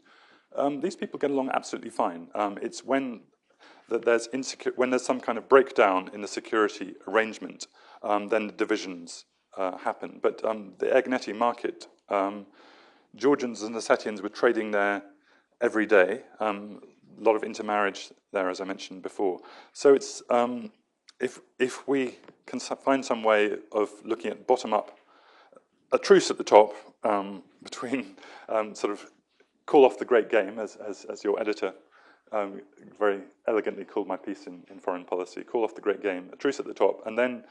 these people get along absolutely fine. It's when there's some kind of breakdown in the security arrangement, then the divisions happen. But the Eghneti market, Georgians and Ossetians were trading there every day. A lot of intermarriage there, as I mentioned before. So it's if we can find some way of looking at bottom-up, a truce at the top between sort of call off the great game, as your editor very elegantly called my piece in Foreign Policy, call off the great game, a truce at the top, and then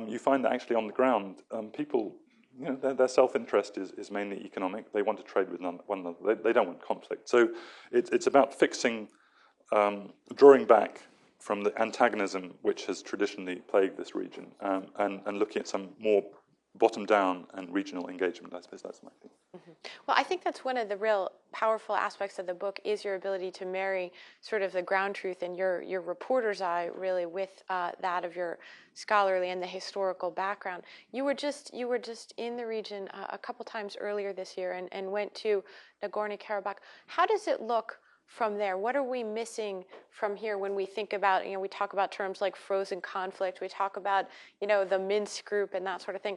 you find that actually on the ground, people, their self-interest is mainly economic. They want to trade with one another. They don't want conflict. So it's about fixing, drawing back from the antagonism which has traditionally plagued this region, and looking at some more bottom-down and regional engagement. I suppose that's my thing. Mm-hmm. Well, I think that's one of the real powerful aspects of the book, is your ability to marry sort of the ground truth and your reporter's eye really with that of your scholarly and the historical background. You were just in the region a couple times earlier this year and went to Nagorno-Karabakh. How does it look from there? What are we missing from here when we think about, we talk about terms like frozen conflict, we talk about, the Minsk group and that sort of thing.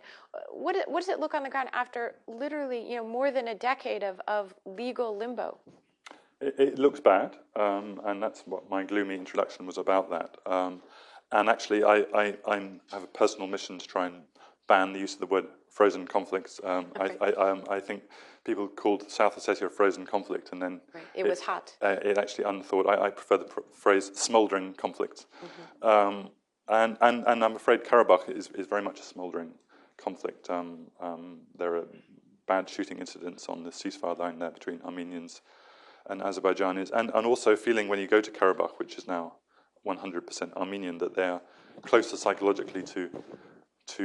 What does it look on the ground after literally, more than a decade of legal limbo? It looks bad, and that's what my gloomy introduction was about, that. And actually, I have a personal mission to try and ban the use of the word frozen conflicts. I think people called South Ossetia a frozen conflict, and then it was hot. It actually unthought. I prefer the phrase smouldering conflict. Mm-hmm. And I'm afraid Karabakh is very much a smouldering conflict. There are bad shooting incidents on the ceasefire line there between Armenians and Azerbaijanis, and also feeling when you go to Karabakh, which is now 100% Armenian, that they are closer psychologically to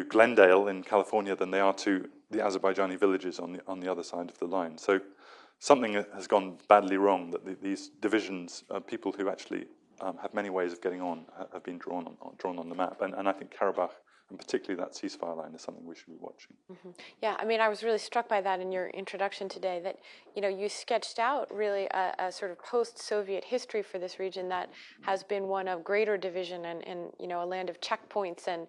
Glendale in California than they are to the Azerbaijani villages on the other side of the line. So something has gone badly wrong, that these divisions, people who actually have many ways of getting on, have been drawn on the map. And I think Karabakh, and particularly that ceasefire line, is something we should be watching. Mm-hmm. Yeah, I was really struck by that in your introduction today, that you sketched out really a sort of post-Soviet history for this region that has been one of greater division and a land of checkpoints and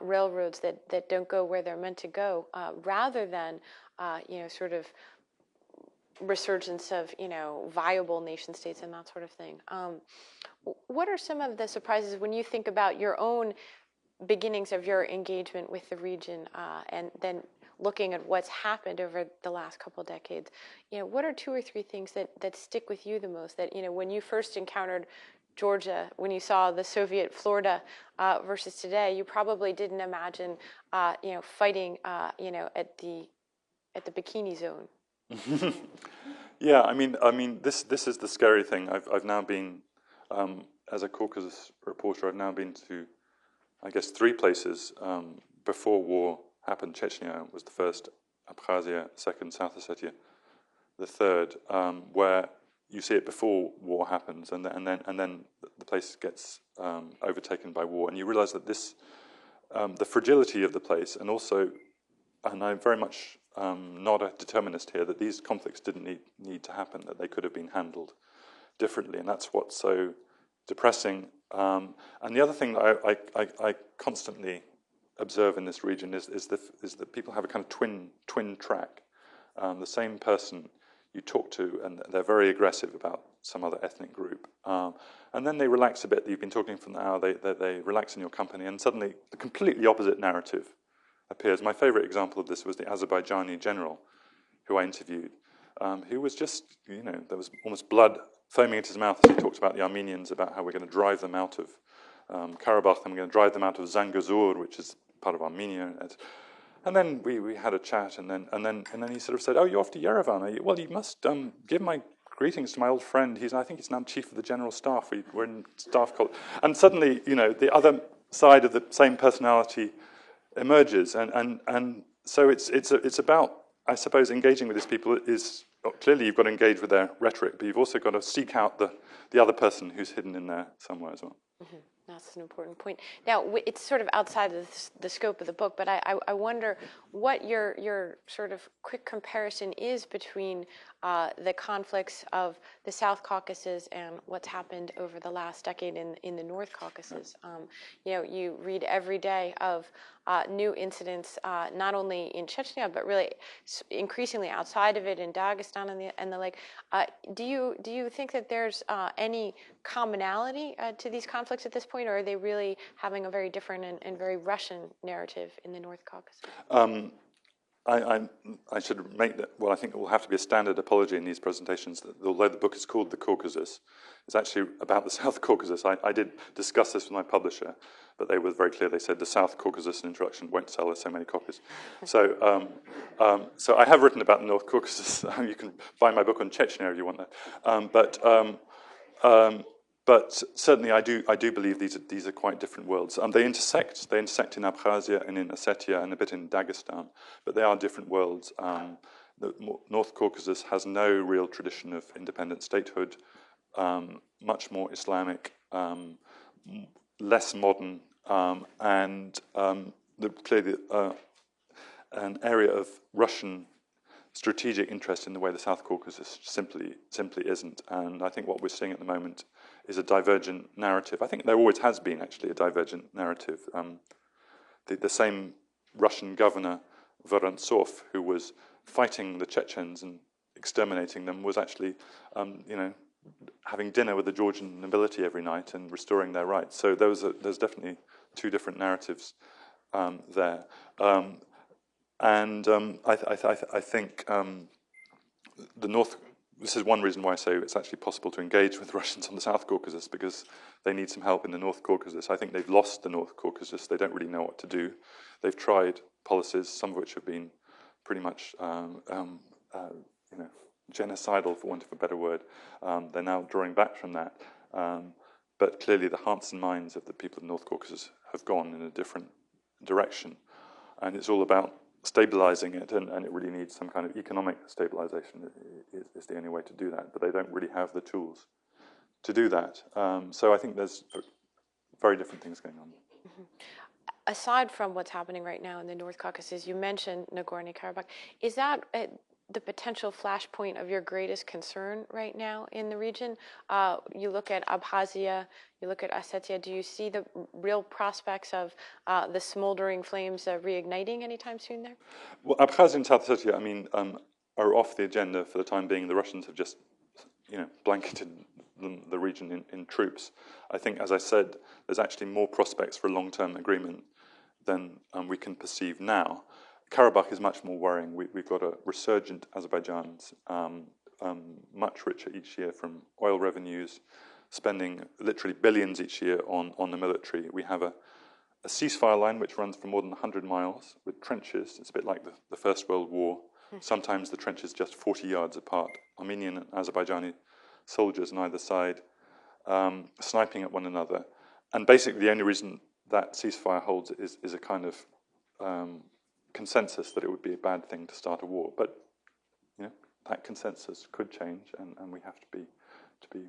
railroads that don't go where they're meant to go, rather than sort of resurgence of viable nation states and that sort of thing. What are some of the surprises when you think about your own beginnings of your engagement with the region, and then looking at what's happened over the last couple of decades? What are 2 or 3 things that stick with you the most, that when you first encountered Georgia, when you saw the Soviet Florida versus today, you probably didn't imagine fighting at the Bikini Zone? Yeah, I mean this is the scary thing. I've now been, as a Caucasus reporter, I've now been to, I guess, 3 places before war happened. Chechnya was the first, Abkhazia second, South Ossetia the third, where you see it before war happens, and then the place gets overtaken by war, and you realise that this, the fragility of the place, and also, and I'm very much not a determinist here, that these conflicts didn't need to happen, that they could have been handled differently, and that's what's so depressing. And the other thing that I constantly observe in this region is that people have a kind of twin track. The same person you talk to, and they're very aggressive about some other ethnic group, and then they relax a bit. You've been talking for an hour. They relax in your company, and suddenly the completely opposite narrative appears. My favourite example of this was the Azerbaijani general, who I interviewed, who was just, there was almost blood foaming into his mouth as he talked about the Armenians, about how we're going to drive them out of Karabakh, and we're going to drive them out of Zangezur, which is part of Armenia. And then we had a chat, and then he sort of said, "Oh, you're off to Yerevan? Well, you must give my greetings to my old friend. I think he's now chief of the general staff. We're in staff college." And suddenly, the other side of the same personality emerges, and so it's about, I suppose, engaging with these people is clearly you've got to engage with their rhetoric, but you've also got to seek out the other person who's hidden in there somewhere as well. Mm-hmm. That's an important point. Now, it's sort of outside of the scope of the book, but I wonder what your sort of quick comparison is between the conflicts of the South Caucasus and what's happened over the last decade in the North Caucasus. You read every day of new incidents, not only in Chechnya, but really increasingly outside of it, in Dagestan and the like. Do you think that there's any commonality to these conflicts at this point, or are they really having a very different and very Russian narrative in the North Caucasus? I should make that. Well, I think it will have to be a standard apology in these presentations. That although the book is called The Caucasus, it's actually about the South Caucasus. I did discuss this with my publisher, but they were very clear. They said the South Caucasus introduction won't sell us so many copies. So I have written about the North Caucasus. You can buy my book on Chechnya if you want that. But certainly, I do believe these are quite different worlds. They intersect. They intersect in Abkhazia and in Ossetia and a bit in Dagestan, but they are different worlds. The North Caucasus has no real tradition of independent statehood. Much more Islamic, less modern, and clearly an area of Russian strategic interest in the way the South Caucasus simply isn't. And I think what we're seeing at the moment is a divergent narrative. I think there always has been, actually, a divergent narrative. The same Russian governor, Vorontsov, who was fighting the Chechens and exterminating them, was actually, having dinner with the Georgian nobility every night and restoring their rights. So there's definitely two different narratives there. I think the North. This is one reason why I say it's actually possible to engage with Russians on the South Caucasus, because they need some help in the North Caucasus. I think they've lost the North Caucasus. They don't really know what to do. They've tried policies, some of which have been pretty much, genocidal, for want of a better word. They're now drawing back from that. But clearly, the hearts and minds of the people of the North Caucasus have gone in a different direction, and it's all about stabilizing it, and it really needs some kind of economic stabilization is the only way to do that, but they don't really have the tools to do that. So I think there's very different things going on. Mm-hmm. Aside from what's happening right now in the North Caucasus, you mentioned Nagorno-Karabakh. Is that the potential flashpoint of your greatest concern right now in the region? You look at Abkhazia, you look at Ossetia. Do you see the real prospects of the smoldering flames reigniting anytime soon there? Well, Abkhazia and South Ossetia, are off the agenda for the time being. The Russians have just, blanketed the region in troops. I think, as I said, there's actually more prospects for a long-term agreement than we can perceive now. Karabakh is much more worrying. We've got a resurgent Azerbaijan, much richer each year from oil revenues, spending literally billions each year on the military. We have a ceasefire line which runs for more than 100 miles with trenches. It's a bit like the First World War. Sometimes the trenches just 40 yards apart. Armenian and Azerbaijani soldiers on either side sniping at one another. And basically the only reason that ceasefire holds is a kind of consensus that it would be a bad thing to start a war. But that consensus could change, and we have to be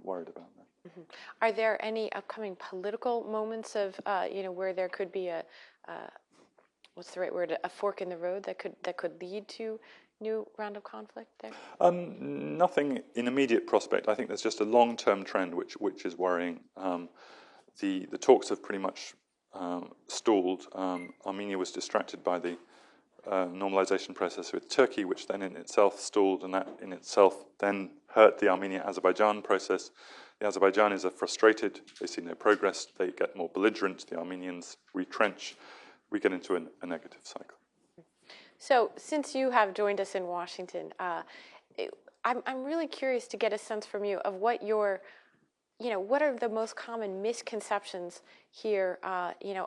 worried about that. Mm-hmm. Are there any upcoming political moments of where there could be a what's the right word, a fork in the road that could lead to new round of conflict there? Nothing in immediate prospect. I think there's just a long-term trend which is worrying. The talks have pretty much stalled. Armenia was distracted by the normalization process with Turkey, which then in itself stalled, and that in itself then hurt the Armenia-Azerbaijan process. The Azerbaijanis are frustrated. They see no progress. They get more belligerent. The Armenians retrench. We get into a negative cycle. So, since you have joined us in Washington, I'm really curious to get a sense from you of what what are the most common misconceptions here,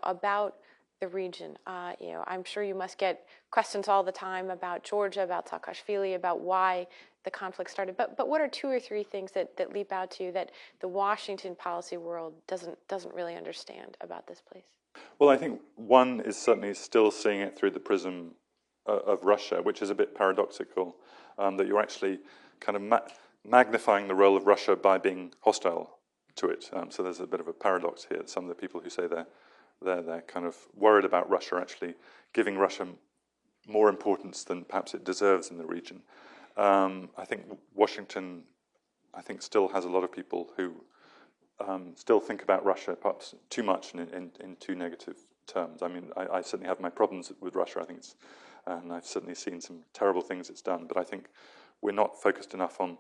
about the region. I'm sure you must get questions all the time about Georgia, about Saakashvili, about why the conflict started. But what are 2 or 3 things that leap out to you that the Washington policy world doesn't really understand about this place? Well, I think one is certainly still seeing it through the prism of Russia, which is a bit paradoxical, that you're actually kind of magnifying the role of Russia by being hostile to it. So there's a bit of a paradox here. Some of the people who say they're kind of worried about Russia are actually giving Russia more importance than perhaps it deserves in the region. I think Washington, still has a lot of people who still think about Russia perhaps too much in too negative terms. I mean, I certainly have my problems with Russia. I think and I've certainly seen some terrible things it's done. But I think we're not focused enough on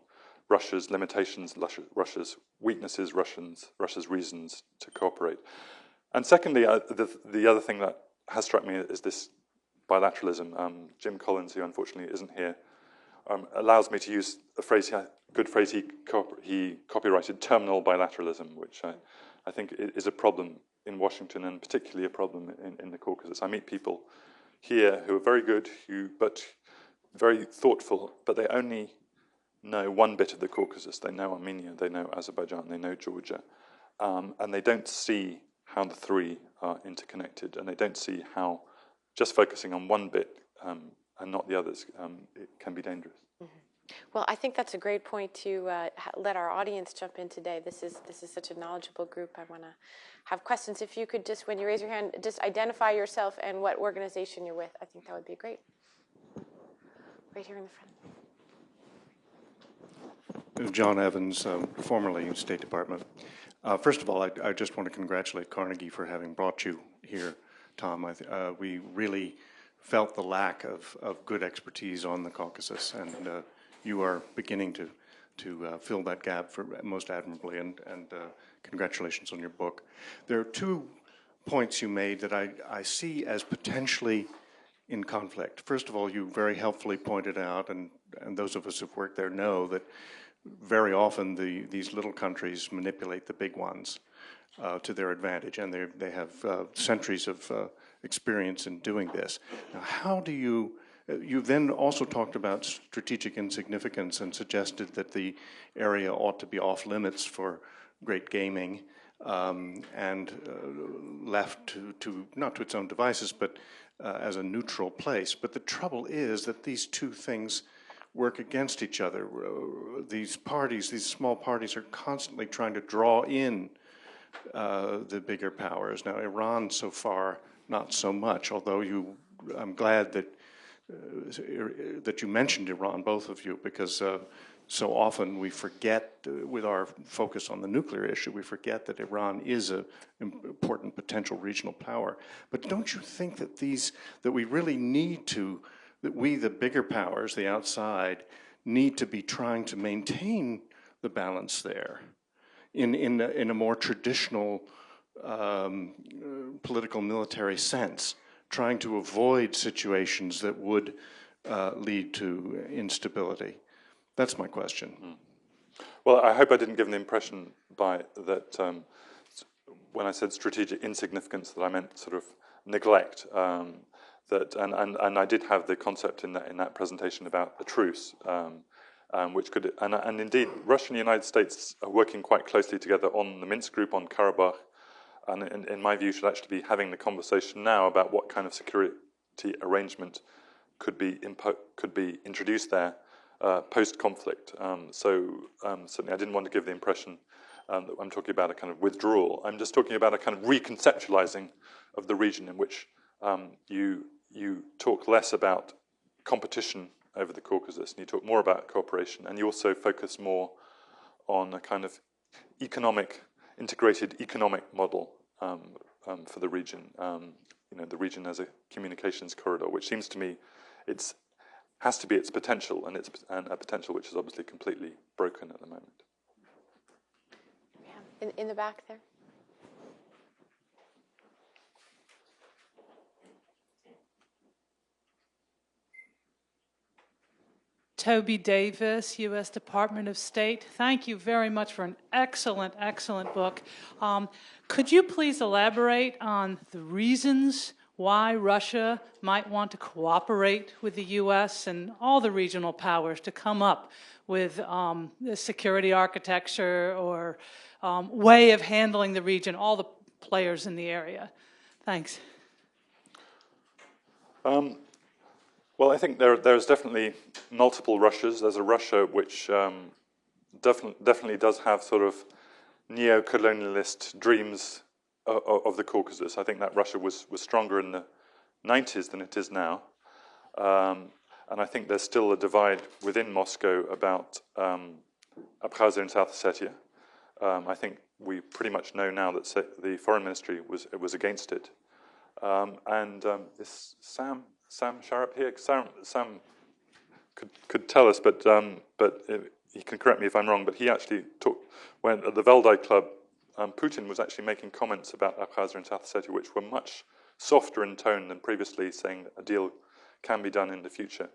Russia's limitations, Russia's weaknesses, Russia's reasons to cooperate. And secondly, the other thing that has struck me is this bilateralism. Jim Collins, who unfortunately isn't here, allows me to use a phrase, good phrase he copyrighted, terminal bilateralism, which I think is a problem in Washington and particularly a problem in the Caucasus. I meet people here who are very good, but very thoughtful, but they only know one bit of the Caucasus. They know Armenia, they know Azerbaijan, they know Georgia, and they don't see how the 3 are interconnected, and they don't see how just focusing on one bit and not the others, it can be dangerous. Mm-hmm. Well, I think that's a great point to let our audience jump in today. This is such a knowledgeable group. I want to have questions. If you could just, when you raise your hand, just identify yourself and what organization you're with. I think that would be great. Right here in the front. John Evans, formerly State Department. First of all, I just want to congratulate Carnegie for having brought you here, Tom. We really felt the lack of good expertise on the Caucasus, and you are beginning to fill that gap most admirably, and congratulations on your book. There are 2 points you made that I see as potentially in conflict. First of all, you very helpfully pointed out, and those of us who've worked there know that very often these little countries manipulate the big ones to their advantage, and they have centuries of experience in doing this. Now, how do you then also talked about strategic insignificance and suggested that the area ought to be off limits for great gaming and left to not to its own devices, but as a neutral place. But the trouble is that these 2 things work against each other. These small parties are constantly trying to draw in the bigger powers. Now, Iran so far, not so much, although I'm glad that you mentioned Iran, both of you, because so often we forget, with our focus on the nuclear issue, we forget that Iran is an important potential regional power. But don't you think that we really need to, that we, the bigger powers, the outside, need to be trying to maintain the balance there in a more traditional political military sense, trying to avoid situations that would lead to instability? That's my question. Well, I hope I didn't give an impression that when I said strategic insignificance that I meant sort of neglect. And I did have the concept in that presentation about the truce, which could and indeed Russia and the United States are working quite closely together on the Minsk Group on Karabakh, and in my view should actually be having the conversation now about what kind of security arrangement could be introduced there post-conflict. Certainly I didn't want to give the impression that I'm talking about a kind of withdrawal. I'm just talking about a kind of reconceptualizing of the region in which you talk less about competition over the Caucasus, and you talk more about cooperation, and you also focus more on a kind of integrated economic model for the region. The region as a communications corridor, which seems to me has to be its potential, and a potential which is obviously completely broken at the moment. Yeah, in the back there. Toby Davis, U.S. Department of State. Thank you very much for an excellent, excellent book. Could you please elaborate on the reasons why Russia might want to cooperate with the U.S. and all the regional powers to come up with the security architecture or way of handling the region, all the players in the area? Thanks. Well, I think there's definitely multiple Russias. There's a Russia which definitely does have sort of neo-colonialist dreams of the Caucasus. I think that Russia was stronger in the 90s than it is now. And I think there's still a divide within Moscow about Abkhazia and South Ossetia. I think we pretty much know now that the foreign ministry was against it. Is Sam Sharap here? Sam could tell us, but he can correct me if I'm wrong. But he actually when at the Valdai Club, Putin was actually making comments about Abkhazia and South Ossetia, which were much softer in tone than previously, saying that a deal can be done in the future.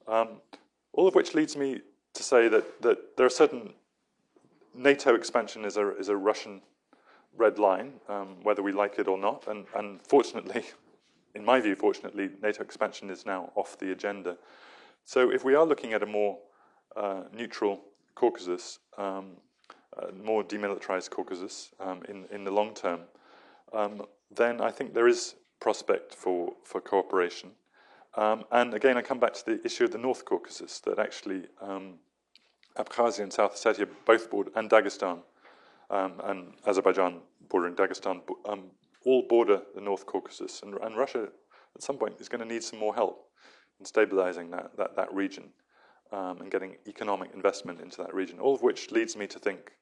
All of which leads me to say that there are certain NATO expansion is a Russian red line, whether we like it or not, and fortunately. In my view, fortunately, NATO expansion is now off the agenda. So if we are looking at a more neutral Caucasus, more demilitarized Caucasus in the long term, then I think there is prospect for cooperation. And again, I come back to the issue of the North Caucasus, that actually Abkhazia and South Ossetia both border, and Dagestan, and Azerbaijan bordering Dagestan, all border the North Caucasus, and Russia at some point is going to need some more help in stabilizing that region and getting economic investment into that region, all of which leads me to think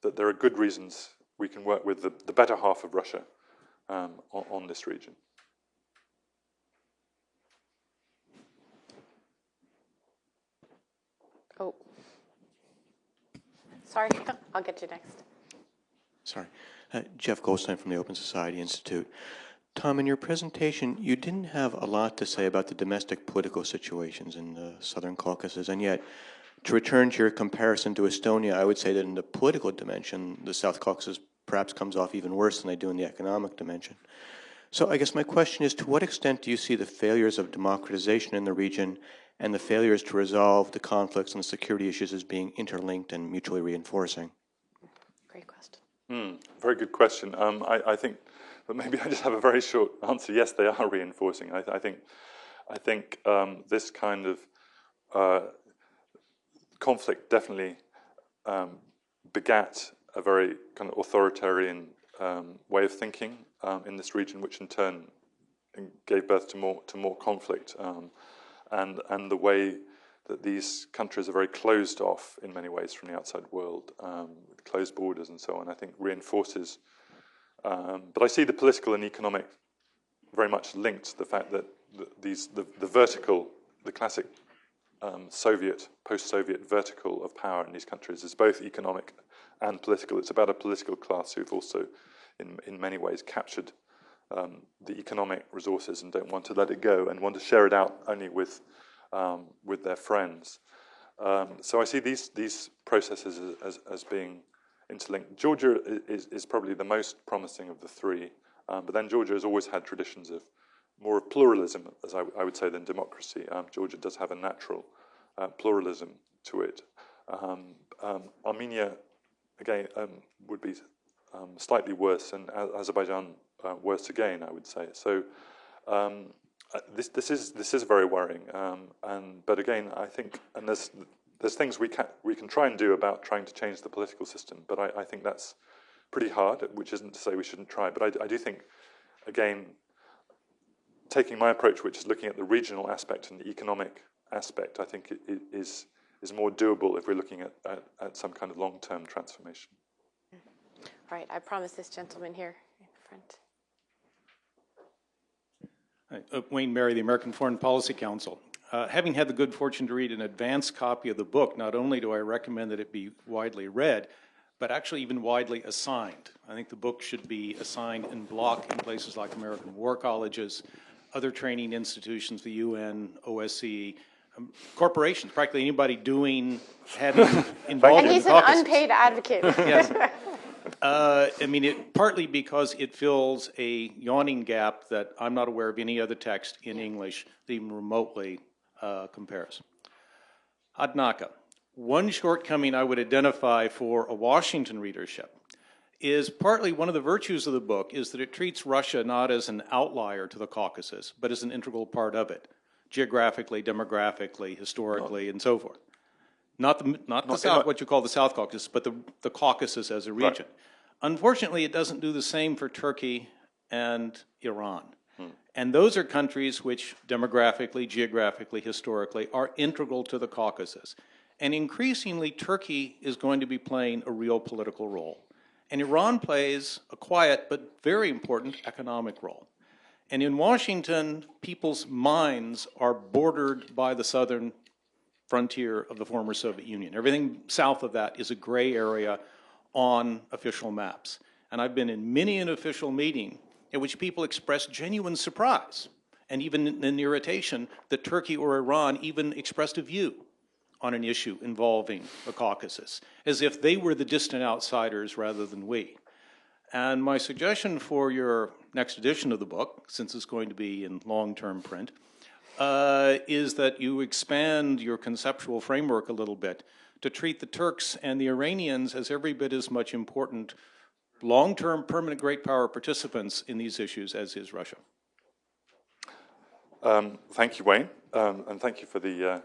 that there are good reasons we can work with the better half of Russia on this region. Oh, sorry, I'll get you next. Sorry. Jeff Goldstein from the Open Society Institute. Tom, in your presentation, you didn't have a lot to say about the domestic political situations in the Southern Caucasus, and yet, to return to your comparison to Estonia, I would say that in the political dimension, the South Caucasus perhaps comes off even worse than they do in the economic dimension. So I guess my question is, to what extent do you see the failures of democratization in the region and the failures to resolve the conflicts and the security issues as being interlinked and mutually reinforcing? Great question. Very good question. I think, but maybe I just have a very short answer. Yes, they are reinforcing. I think this kind of conflict definitely begat a very kind of authoritarian way of thinking in this region, which in turn gave birth to more conflict, and the way that these countries are very closed off in many ways from the outside world, with closed borders and so on, I think reinforces. But I see the political and economic very much linked to the fact that the vertical, the classic post-Soviet vertical of power in these countries is both economic and political. It's about a political class who've also, in many ways, captured the economic resources and don't want to let it go and want to share it out only with their friends. So I see these processes as being interlinked. Georgia is probably the most promising of the three, but then Georgia has always had traditions of more of pluralism, as I would say, than democracy. Georgia does have a natural pluralism to it. Armenia, again, would be slightly worse, and Azerbaijan worse again, I would say. So this is very worrying. But again, I think, and there's things we can try and do about trying to change the political system. But I think that's pretty hard. Which isn't to say we shouldn't try. But I do think, again, taking my approach, which is looking at the regional aspect and the economic aspect, I think it is more doable if we're looking at some kind of long-term transformation. All right, I promise this gentleman here in front. Wayne Merry, the American Foreign Policy Council. Having had the good fortune to read an advance copy of the book, not only do I recommend that it be widely read, but actually even widely assigned. I think the book should be assigned in block in places like American war colleges, other training institutions, the UN, OSCE, corporations, practically anybody having involved And he's in the an Caucasus. unpaid advocate. Yes. I mean, partly because it fills a yawning gap that I'm not aware of any other text in English that even remotely compares. Adnaka. One shortcoming I would identify for a Washington readership is partly one of the virtues of the book is that it treats Russia not as an outlier to the Caucasus, but as an integral part of it, geographically, demographically, historically, and so forth. Not the South, what you call the South Caucasus, but the Caucasus as a region. Right. Unfortunately, it doesn't do the same for Turkey and Iran. And those are countries which demographically, geographically, historically are integral to the Caucasus. And increasingly, Turkey is going to be playing a real political role. And Iran plays a quiet but very important economic role. And in Washington, people's minds are bordered by the southern frontier of the former Soviet Union. Everything south of that is a gray area on official maps. And I've been in many an official meeting in which people express genuine surprise and even an irritation that Turkey or Iran even expressed a view on an issue involving the Caucasus, as if they were the distant outsiders rather than we. And my suggestion for your next edition of the book, since it's going to be in long-term print, is that you expand your conceptual framework a little bit to treat the Turks and the Iranians as every bit as much important long-term permanent great power participants in these issues as is Russia. Thank you, Wayne, and thank you for the.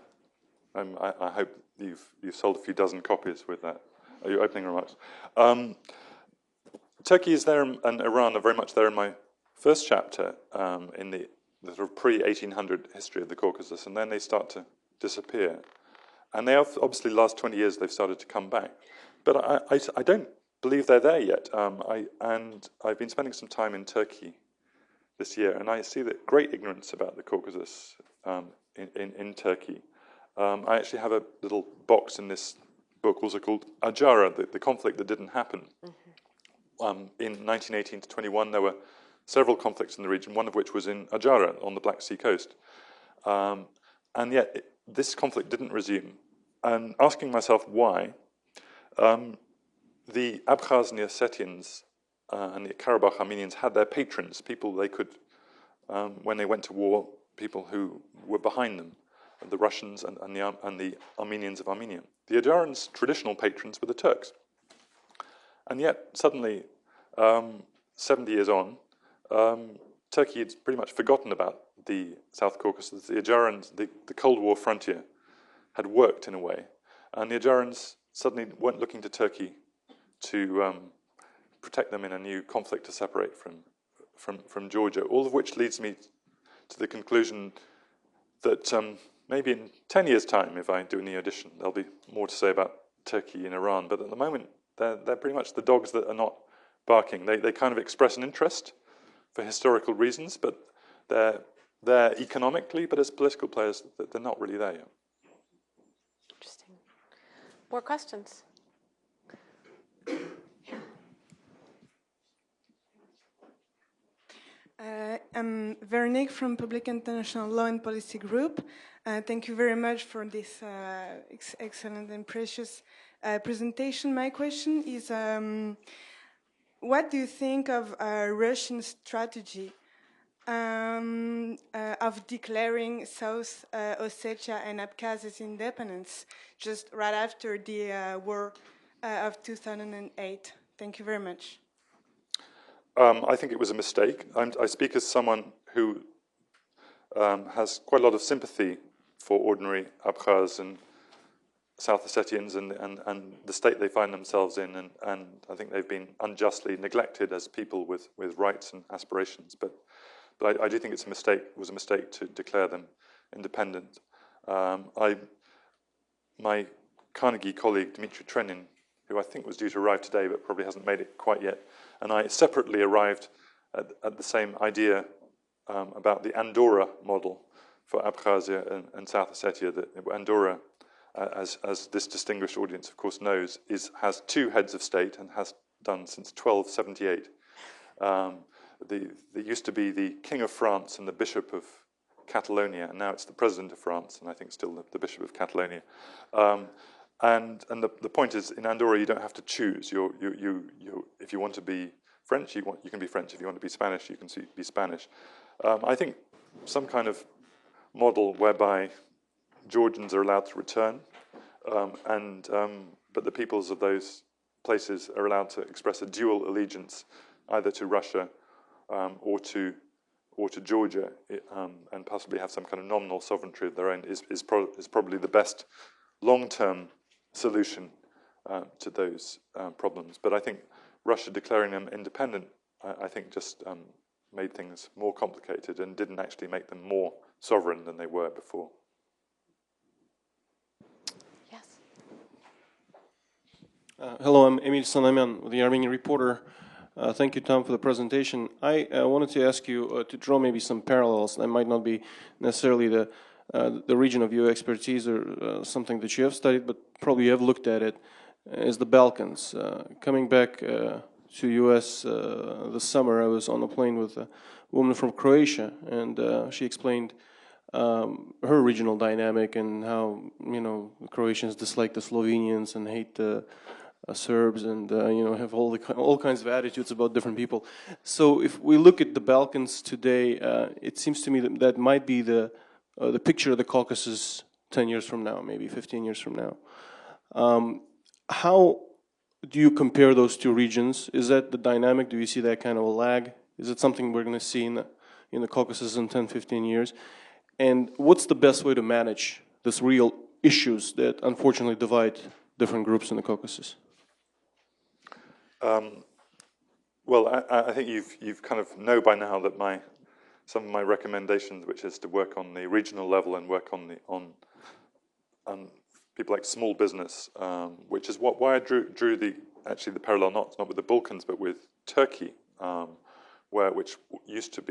I hope you've sold a few dozen copies with that. Your opening remarks. Turkey is there, and Iran are very much there in my first chapter in the sort of pre-1800 history of the Caucasus, and then they start to disappear. And they have, obviously, the last 20 years they've started to come back. But I don't believe they're there yet. And I've been spending some time in Turkey this year, and I see that great ignorance about the Caucasus in Turkey. I actually have a little box in this book also called Andorra, the conflict that didn't happen. In 1918 to 21, there were several conflicts in the region, one of which was in Andorra on the Black Sea coast. And yet, this conflict didn't resume. And asking myself why, the Abkhaz and the Ossetians and the Karabakh Armenians had their patrons, people they could, when they went to war, people who were behind them, the Russians and the Armenians of Armenia. The Andorrans' traditional patrons were the Turks. And yet, suddenly, 70 years on, Turkey had pretty much forgotten about the South Caucasus. The Andorrans, the Cold War frontier, had worked in a way. And the Andorrans suddenly weren't looking to Turkey to protect them in a new conflict to separate from Georgia, all of which leads me to the conclusion that maybe in 10 years' time, if I do a new edition, there'll be more to say about Turkey and Iran. But at the moment, they're pretty much the dogs that are not barking. They kind of express an interest for historical reasons, but they're there economically, but as political players, they're not really there yet. Interesting. More questions? I'm Veronique from Public International Law and Policy Group. Thank you very much for this excellent and precious presentation. My question is, what do you think of Russian strategy of declaring South Ossetia and Abkhazia's independence just right after the war of 2008? Thank you very much. I think it was a mistake. I speak as someone who has quite a lot of sympathy for ordinary Abkhaz and South Ossetians and the state they find themselves in, and I think they've been unjustly neglected as people with rights and aspirations. But I do think it's it was a mistake to declare them independent. My Carnegie colleague, Dmitry Trenin, who I think was due to arrive today but probably hasn't made it quite yet, and I separately arrived at the same idea about the Andorra model for Abkhazia and South Ossetia. That Andorra, as this distinguished audience of course knows, has two heads of state and has done since 1278. There used to be the King of France and the Bishop of Catalonia, and now it's the President of France, and I think still the Bishop of Catalonia. And the point is, in Andorra, you don't have to choose. If you want to be French, you can be French. If you want to be Spanish, you can be Spanish. I think some kind of model whereby Georgians are allowed to return, but the peoples of those places are allowed to express a dual allegiance, either to Russia or to Georgia, and possibly have some kind of nominal sovereignty of their own, is probably the best long-term solution to those problems. But I think Russia declaring them independent, I think just made things more complicated and didn't actually make them more sovereign than they were before. Yes. Hello, I'm Emil Sanamyan with the Armenian Reporter. Thank you, Tom, for the presentation. I wanted to ask you to draw maybe some parallels that might not be necessarily the region of your expertise or something that you have studied, but probably you have looked at it, is the Balkans. Coming back to U.S. this summer, I was on a plane with a woman from Croatia, and she explained her regional dynamic and how, the Croatians dislike the Slovenians and hate the Serbs, and have all kinds of attitudes about different people. So if we look at the Balkans today, it seems to me that might be the picture of the Caucasus 10 years from now, maybe 15 years from now. How do you compare those two regions? Is that the dynamic? Do you see that kind of a lag? Is it something we're going to see in the Caucasus in 10, 15 years? And what's the best way to manage these real issues that unfortunately divide different groups in the Caucasus? Well, I think you've kind of know by now that some of my recommendations, which is to work on the regional level and work on people like small business, which is why I drew the parallel not with the Balkans but with Turkey, which used to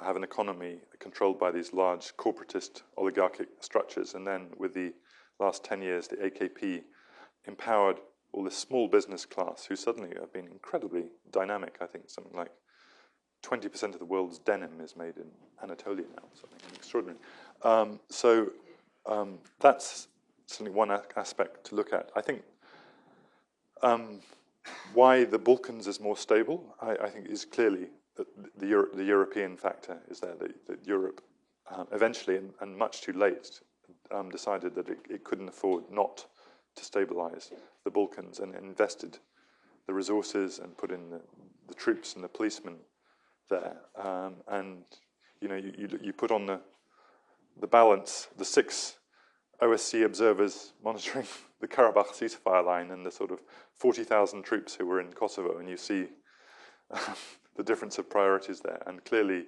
have an economy controlled by these large corporatist oligarchic structures, and then with the last 10 years, the AKP empowered all this small business class who suddenly have been incredibly dynamic. I think something like 20% of the world's denim is made in Anatolia now, something extraordinary. So that's certainly one aspect to look at. I think why the Balkans is more stable, I think, is clearly that the European factor is there, that Europe eventually, and much too late, decided that it couldn't afford not to stabilize the Balkans and invested the resources and put in the troops and the policemen there. And you put on the balance the 6 OSCE observers monitoring the Karabakh ceasefire line and the sort of 40,000 troops who were in Kosovo, and you see the difference of priorities there. And clearly,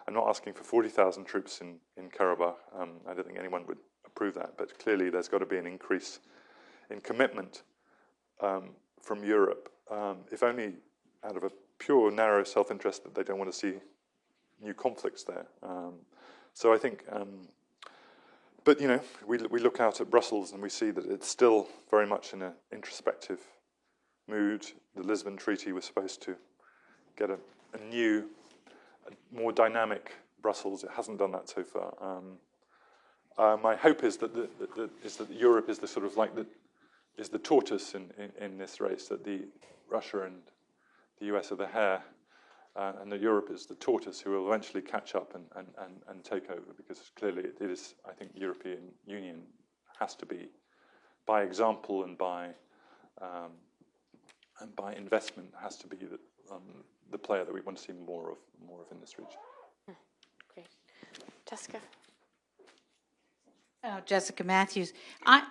I'm not asking for 40,000 troops in Karabakh. I don't think anyone would approve that, but clearly there's got to be an increase in commitment from Europe, if only out of a pure, narrow self-interest that they don't want to see new conflicts there. So I think, but we look out at Brussels and we see that it's still very much in an introspective mood. The Lisbon Treaty was supposed to get a new, more dynamic Brussels. It hasn't done that so far. My hope is that Europe is the sort of like is the tortoise in this race, that the Russia and the US are the hare, and that Europe is the tortoise who will eventually catch up and take over, because clearly it is, I think, European Union has to be, by example and by investment, has to be the player that we want to see more of in this region. Great. Jessica. Jessica Matthews. I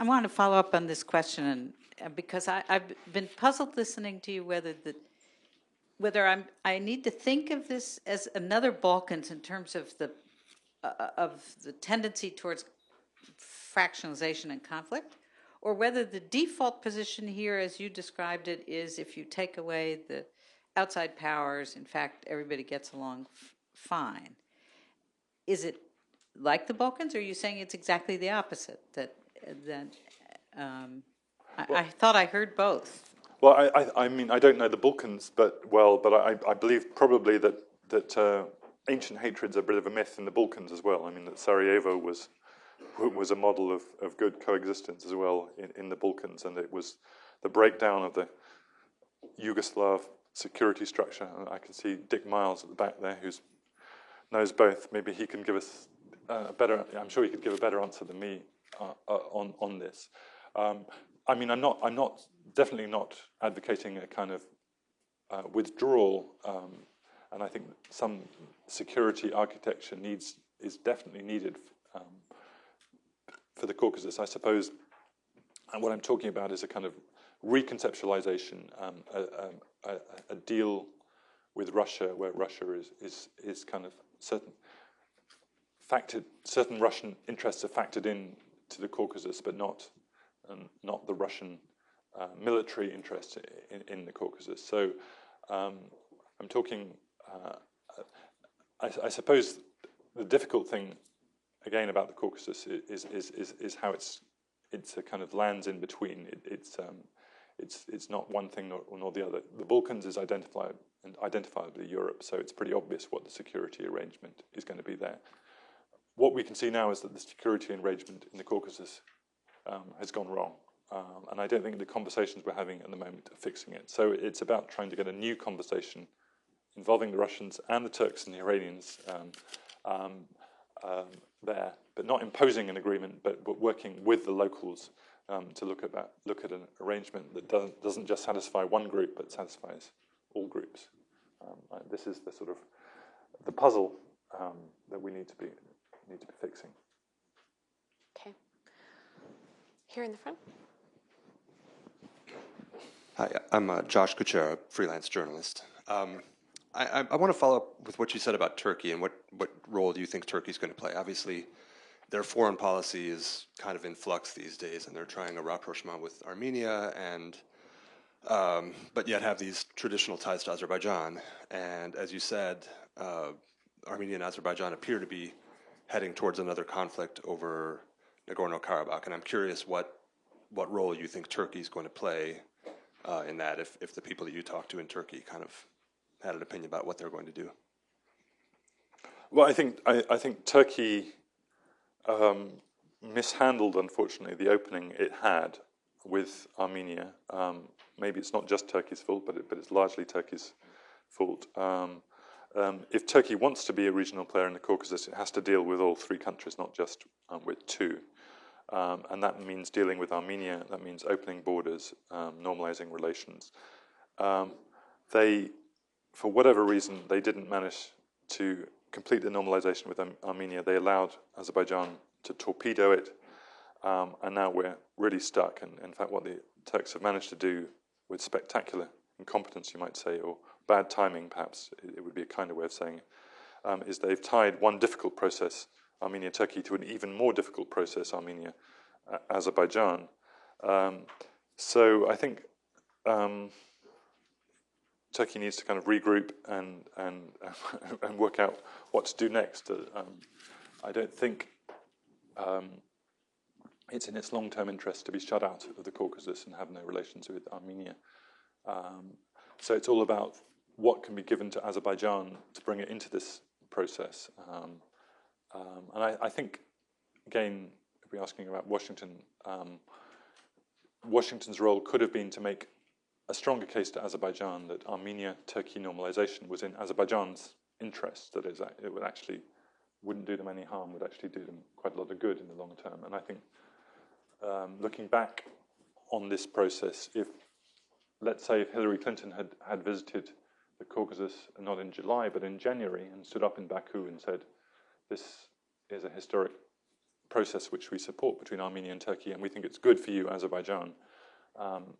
want to follow up on this question, and because I've been puzzled listening to you whether I need to think of this as another Balkans in terms of the tendency towards fractionalization and conflict, or whether the default position here, as you described it, is if you take away the outside powers, in fact, everybody gets along fine. Is it like the Balkans, or are you saying it's exactly the opposite? I thought I heard both. Well, I mean, I don't know the Balkans but I believe probably that ancient hatred's a bit of a myth in the Balkans as well. I mean, that Sarajevo was a model of good coexistence as well in the Balkans, and it was the breakdown of the Yugoslav security structure. I can see Dick Miles at the back there, who knows both. Maybe he can give us I'm sure he could give a better answer than me on this. I mean, I'm definitely not advocating a kind of withdrawal, and I think some security architecture is definitely needed for the Caucasus. I suppose what I'm talking about is a kind of reconceptualization, a deal with Russia where Russia is kind of certain Russian interests are factored in to the Caucasus, but not the Russian military interests in the Caucasus. So I'm talking. I suppose the difficult thing again about the Caucasus is how it's a kind of lands in between. It's not one thing nor the other. The Balkans is identifiably Europe, so it's pretty obvious what the security arrangement is going to be there. What we can see now is that the security arrangement in the Caucasus has gone wrong, and I don't think the conversations we're having at the moment are fixing it. So it's about trying to get a new conversation involving the Russians and the Turks and the Iranians there, but not imposing an agreement, but working with the locals to look at an arrangement that doesn't just satisfy one group, but satisfies all groups. This is the sort of the puzzle that we need to be fixing. Okay. Here in the front. Hi, I'm Josh Kuchera, freelance journalist. I want to follow up with what you said about Turkey and what role do you think Turkey's going to play? Obviously, their foreign policy is kind of in flux these days, and they're trying a rapprochement with Armenia, and but yet have these traditional ties to Azerbaijan. And as you said, Armenia and Azerbaijan appear to be heading towards another conflict over Nagorno-Karabakh, and I'm curious what role you think Turkey's going to play in that, if the people that you talk to in Turkey kind of had an opinion about what they're going to do. Well, I think Turkey mishandled, unfortunately, the opening it had with Armenia. Maybe it's not just Turkey's fault, but it's largely Turkey's fault. If Turkey wants to be a regional player in the Caucasus, it has to deal with all three countries, not just with two. And that means dealing with Armenia. That means opening borders, normalizing relations. For whatever reason, they didn't manage to complete the normalization with Armenia. They allowed Azerbaijan to torpedo it, and now we're really stuck. And in fact, what the Turks have managed to do with spectacular incompetence, you might say, or bad timing, perhaps, it would be a kinder way of saying it, is they've tied one difficult process, Armenia-Turkey, to an even more difficult process, Armenia-Azerbaijan. So I think Turkey needs to kind of regroup and work out what to do next. I don't think it's in its long-term interest to be shut out of the Caucasus and have no relations with Armenia. So it's all about what can be given to Azerbaijan to bring it into this process. And I think, again, if we're asking about Washington, Washington's role could have been to make a stronger case to Azerbaijan that Armenia-Turkey normalization was in Azerbaijan's interest, that is, it wouldn't do them any harm, would actually do them quite a lot of good in the long term. And I think looking back on this process, let's say if Hillary Clinton had visited the Caucasus, not in July, but in January, and stood up in Baku and said, this is a historic process which we support between Armenia and Turkey, and we think it's good for you, Azerbaijan.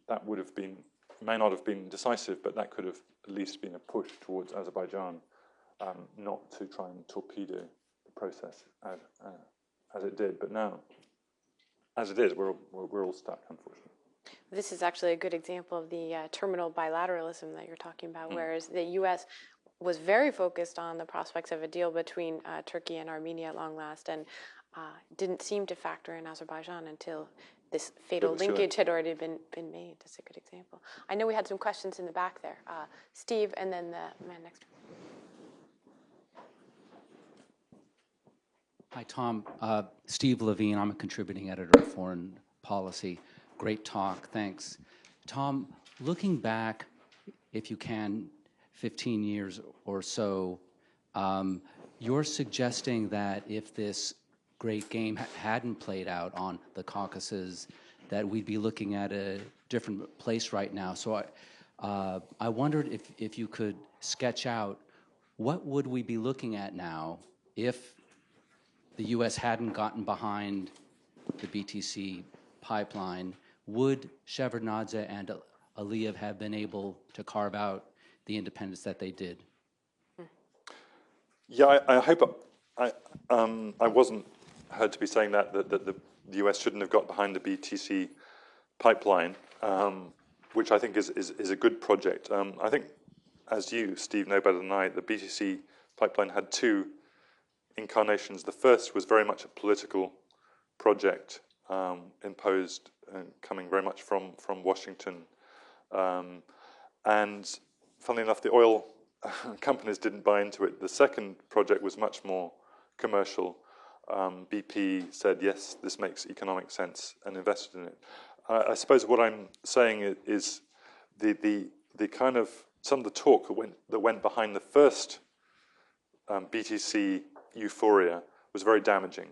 That would have been, may not have been decisive, but that could have at least been a push towards Azerbaijan, not to try and torpedo the process as it did. But now, as it is, we're all stuck, unfortunately. This is actually a good example of the terminal bilateralism that you're talking about, whereas the U.S. was very focused on the prospects of a deal between Turkey and Armenia at long last, and didn't seem to factor in Azerbaijan until this fatal linkage had already been made. That's a good example. I know we had some questions in the back there. Steve, and then the man next to him. Hi, Tom. Steve Levine. I'm a contributing editor of Foreign Policy. Great talk. Thanks. Tom, looking back, if you can, 15 years or so, you're suggesting that if this great game hadn't played out on the Caucasus, that we'd be looking at a different place right now. So I wondered if you could sketch out what would we be looking at now if the U.S. hadn't gotten behind the BTC pipeline. Would Shevardnadze and Aliyev have been able to carve out the independence that they did? Yeah, I hope I wasn't heard to be saying that the US shouldn't have got behind the BTC pipeline, which I think is a good project. I think, as you, Steve, know better than I, the BTC pipeline had two incarnations. The first was very much a political project, imposed and coming very much from Washington. And funnily enough, the oil companies didn't buy into it. The second project was much more commercial. BP said, yes, this makes economic sense, and invested in it. I suppose what I'm saying is the kind of, some of the talk that went behind the first BTC euphoria was very damaging.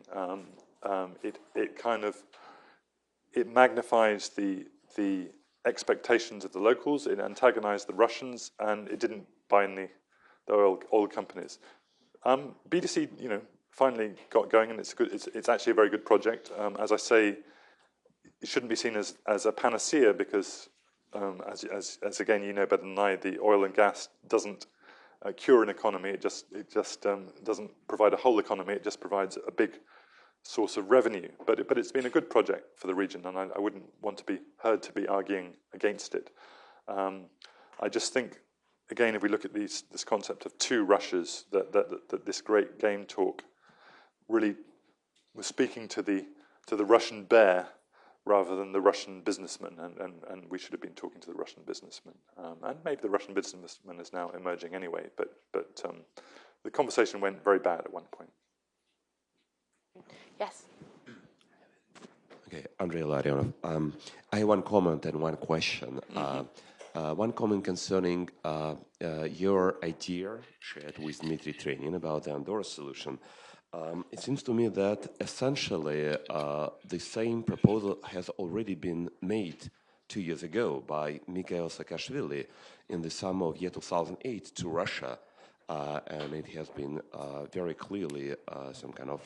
It magnifies the expectations of the locals, it antagonized the Russians, and it didn't bind the oil companies. BTC, finally got going, and it's actually a very good project. As I say, it shouldn't be seen as a panacea because, as again you know better than I, the oil and gas doesn't cure an economy. It just doesn't provide a whole economy. It just provides a big source of revenue. But it's been a good project for the region, and I wouldn't want to be heard to be arguing against it. I just think, again, if we look at this concept of two Russias, that this great game talk really was speaking to the Russian bear rather than the Russian businessman, and we should have been talking to the Russian businessman. And maybe the Russian businessman is now emerging anyway, but the conversation went very bad at one point. Yes. Okay, Andrei Larionov. I have one comment and one question. One comment concerning your idea shared with Dmitry Trenin about the Andorra solution. It seems to me that essentially the same proposal has already been made 2 years ago by Mikhail Saakashvili in the summer of year 2008 to Russia, and it has been very clearly some kind of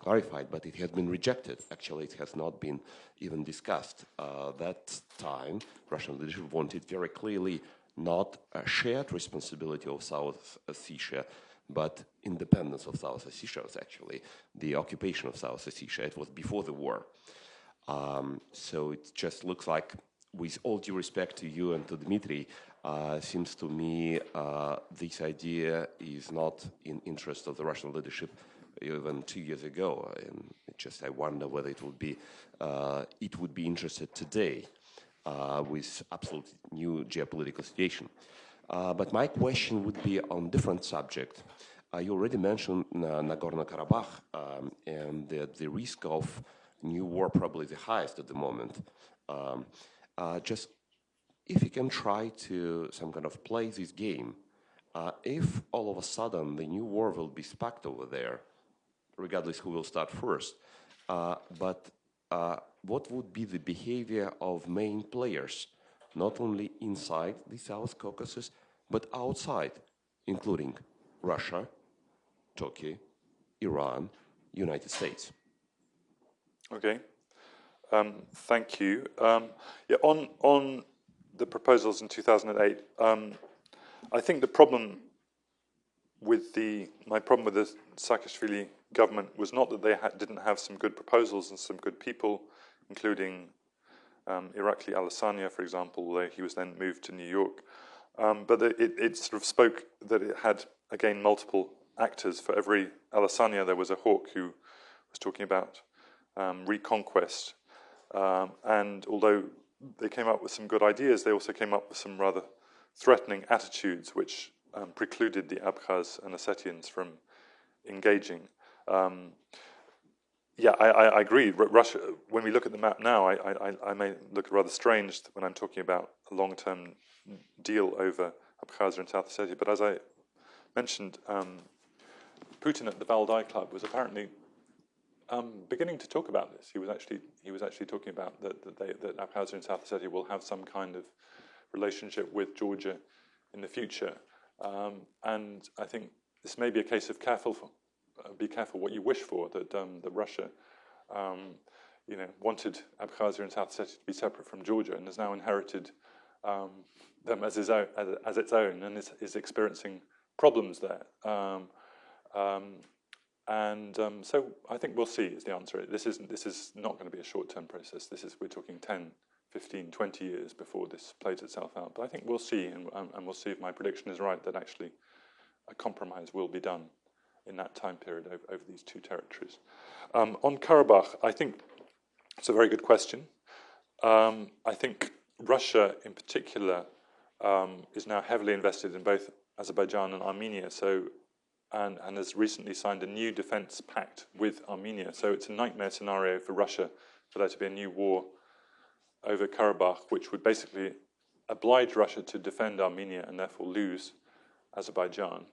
clarified, but it has been rejected. Actually, it has not been even discussed. That time, Russian leadership wanted very clearly not a shared responsibility of South Ossetia, but independence of South Ossetia was actually the occupation of South Ossetia. It was before the war. So it just looks like, with all due respect to you and to Dmitry, seems to me this idea is not in interest of the Russian leadership even 2 years ago. And I wonder whether it would be interested today with absolutely new geopolitical situation. But my question would be on different subject. You already mentioned Nagorno-Karabakh and the risk of new war probably the highest at the moment. Just if you can try to some kind of play this game, if all of a sudden the new war will be sparked over there, regardless who will start first, but what would be the behavior of main players, not only inside the South Caucasus, but outside, including Russia, Turkey, Iran, United States? Okay. Thank you. Yeah, on the proposals in 2008, I think my problem with the Saakashvili government was not that they didn't have some good proposals and some good people, including Irakli Alassania, for example, although he was then moved to New York. But it sort of spoke that it had, again, multiple actors. For every Alassania, there was a hawk who was talking about reconquest. And although they came up with some good ideas, they also came up with some rather threatening attitudes, which precluded the Abkhaz and Ossetians from engaging. Yeah, I agree. Russia, when we look at the map now, I may look rather strange when I'm talking about a long-term deal over Abkhazia and South Ossetia. But as I mentioned, Putin at the Valdai Club was apparently beginning to talk about this. He was actually talking about that Abkhazia and South Ossetia will have some kind of relationship with Georgia in the future. And I think this may be a case of be careful what you wish for. That Russia, wanted Abkhazia and South Ossetia to be separate from Georgia, and has now inherited them as its own, and is experiencing problems there. So I think we'll see is the answer. This is not going to be a short-term process. We're talking 10, 15, 20 years before this plays itself out. But I think we'll see, and we'll see if my prediction is right, that actually a compromise will be done in that time period over these two territories. On Karabakh, I think it's a very good question. I think Russia, in particular, is now heavily invested in both Azerbaijan and Armenia. And has recently signed a new defense pact with Armenia. So it's a nightmare scenario for Russia for there to be a new war over Karabakh, which would basically oblige Russia to defend Armenia and therefore lose Azerbaijan.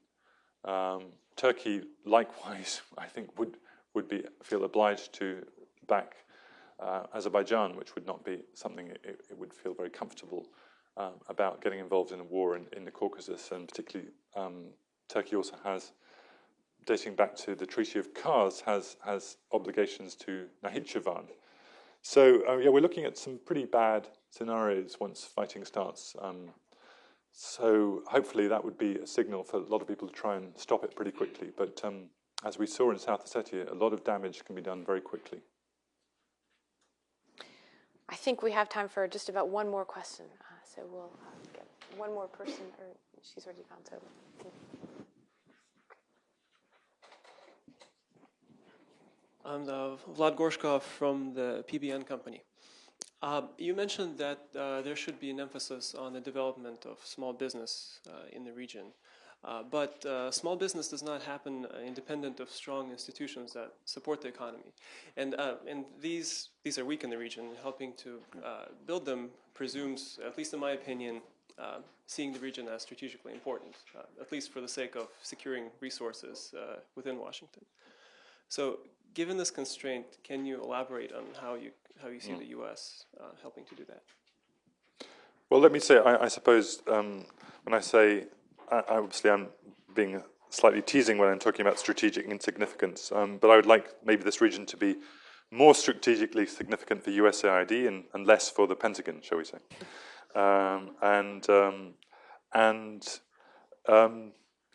Turkey, likewise, I think would feel obliged to back Azerbaijan, which would not be something it would feel very comfortable about getting involved in a war in the Caucasus, and particularly Turkey also has, dating back to the Treaty of Kars, has obligations to Nakhchivan. So we're looking at some pretty bad scenarios once fighting starts. So hopefully that would be a signal for a lot of people to try and stop it pretty quickly. But as we saw in South Ossetia, a lot of damage can be done very quickly. I think we have time for just about one more question. So we'll get one more person, or she's already gone, so. I'm Vlad Gorshkov from the PBN company. You mentioned that there should be an emphasis on the development of small business in the region. But small business does not happen independent of strong institutions that support the economy. And these are weak in the region. Helping to build them presumes, at least in my opinion, seeing the region as strategically important, at least for the sake of securing resources within Washington. So, given this constraint, can you elaborate on how you see the U.S. Helping to do that? Well, let me say, I suppose when I say, obviously I'm being slightly teasing when I'm talking about strategic insignificance, but I would like maybe this region to be more strategically significant for USAID and less for the Pentagon, shall we say.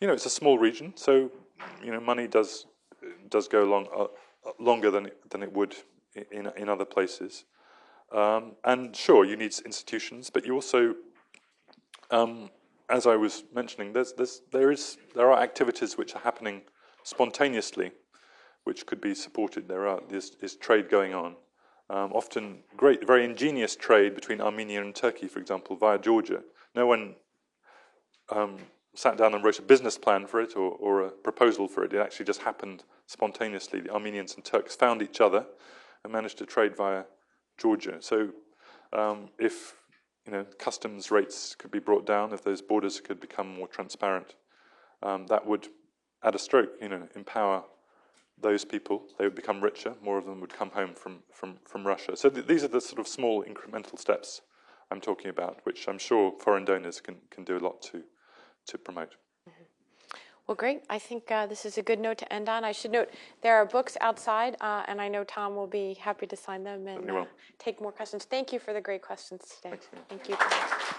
It's a small region, so money does go longer than it would in other places. And sure, you need institutions, but you also, as I was mentioning, there are activities which are happening spontaneously, which could be supported. There's trade going on, often great, very ingenious trade between Armenia and Turkey, for example, via Georgia. No one sat down and wrote a business plan for it or a proposal for it. It actually just happened spontaneously. The Armenians and Turks found each other and managed to trade via Georgia. So if customs rates could be brought down, if those borders could become more transparent, that would, at a stroke, empower those people. They would become richer. More of them would come home from Russia. So these are the sort of small incremental steps I'm talking about, which I'm sure foreign donors can do a lot to promote. Well, great. I think this is a good note to end on. I should note there are books outside, and I know Tom will be happy to sign them and take more questions. Thank you for the great questions today. Thank you, Tom.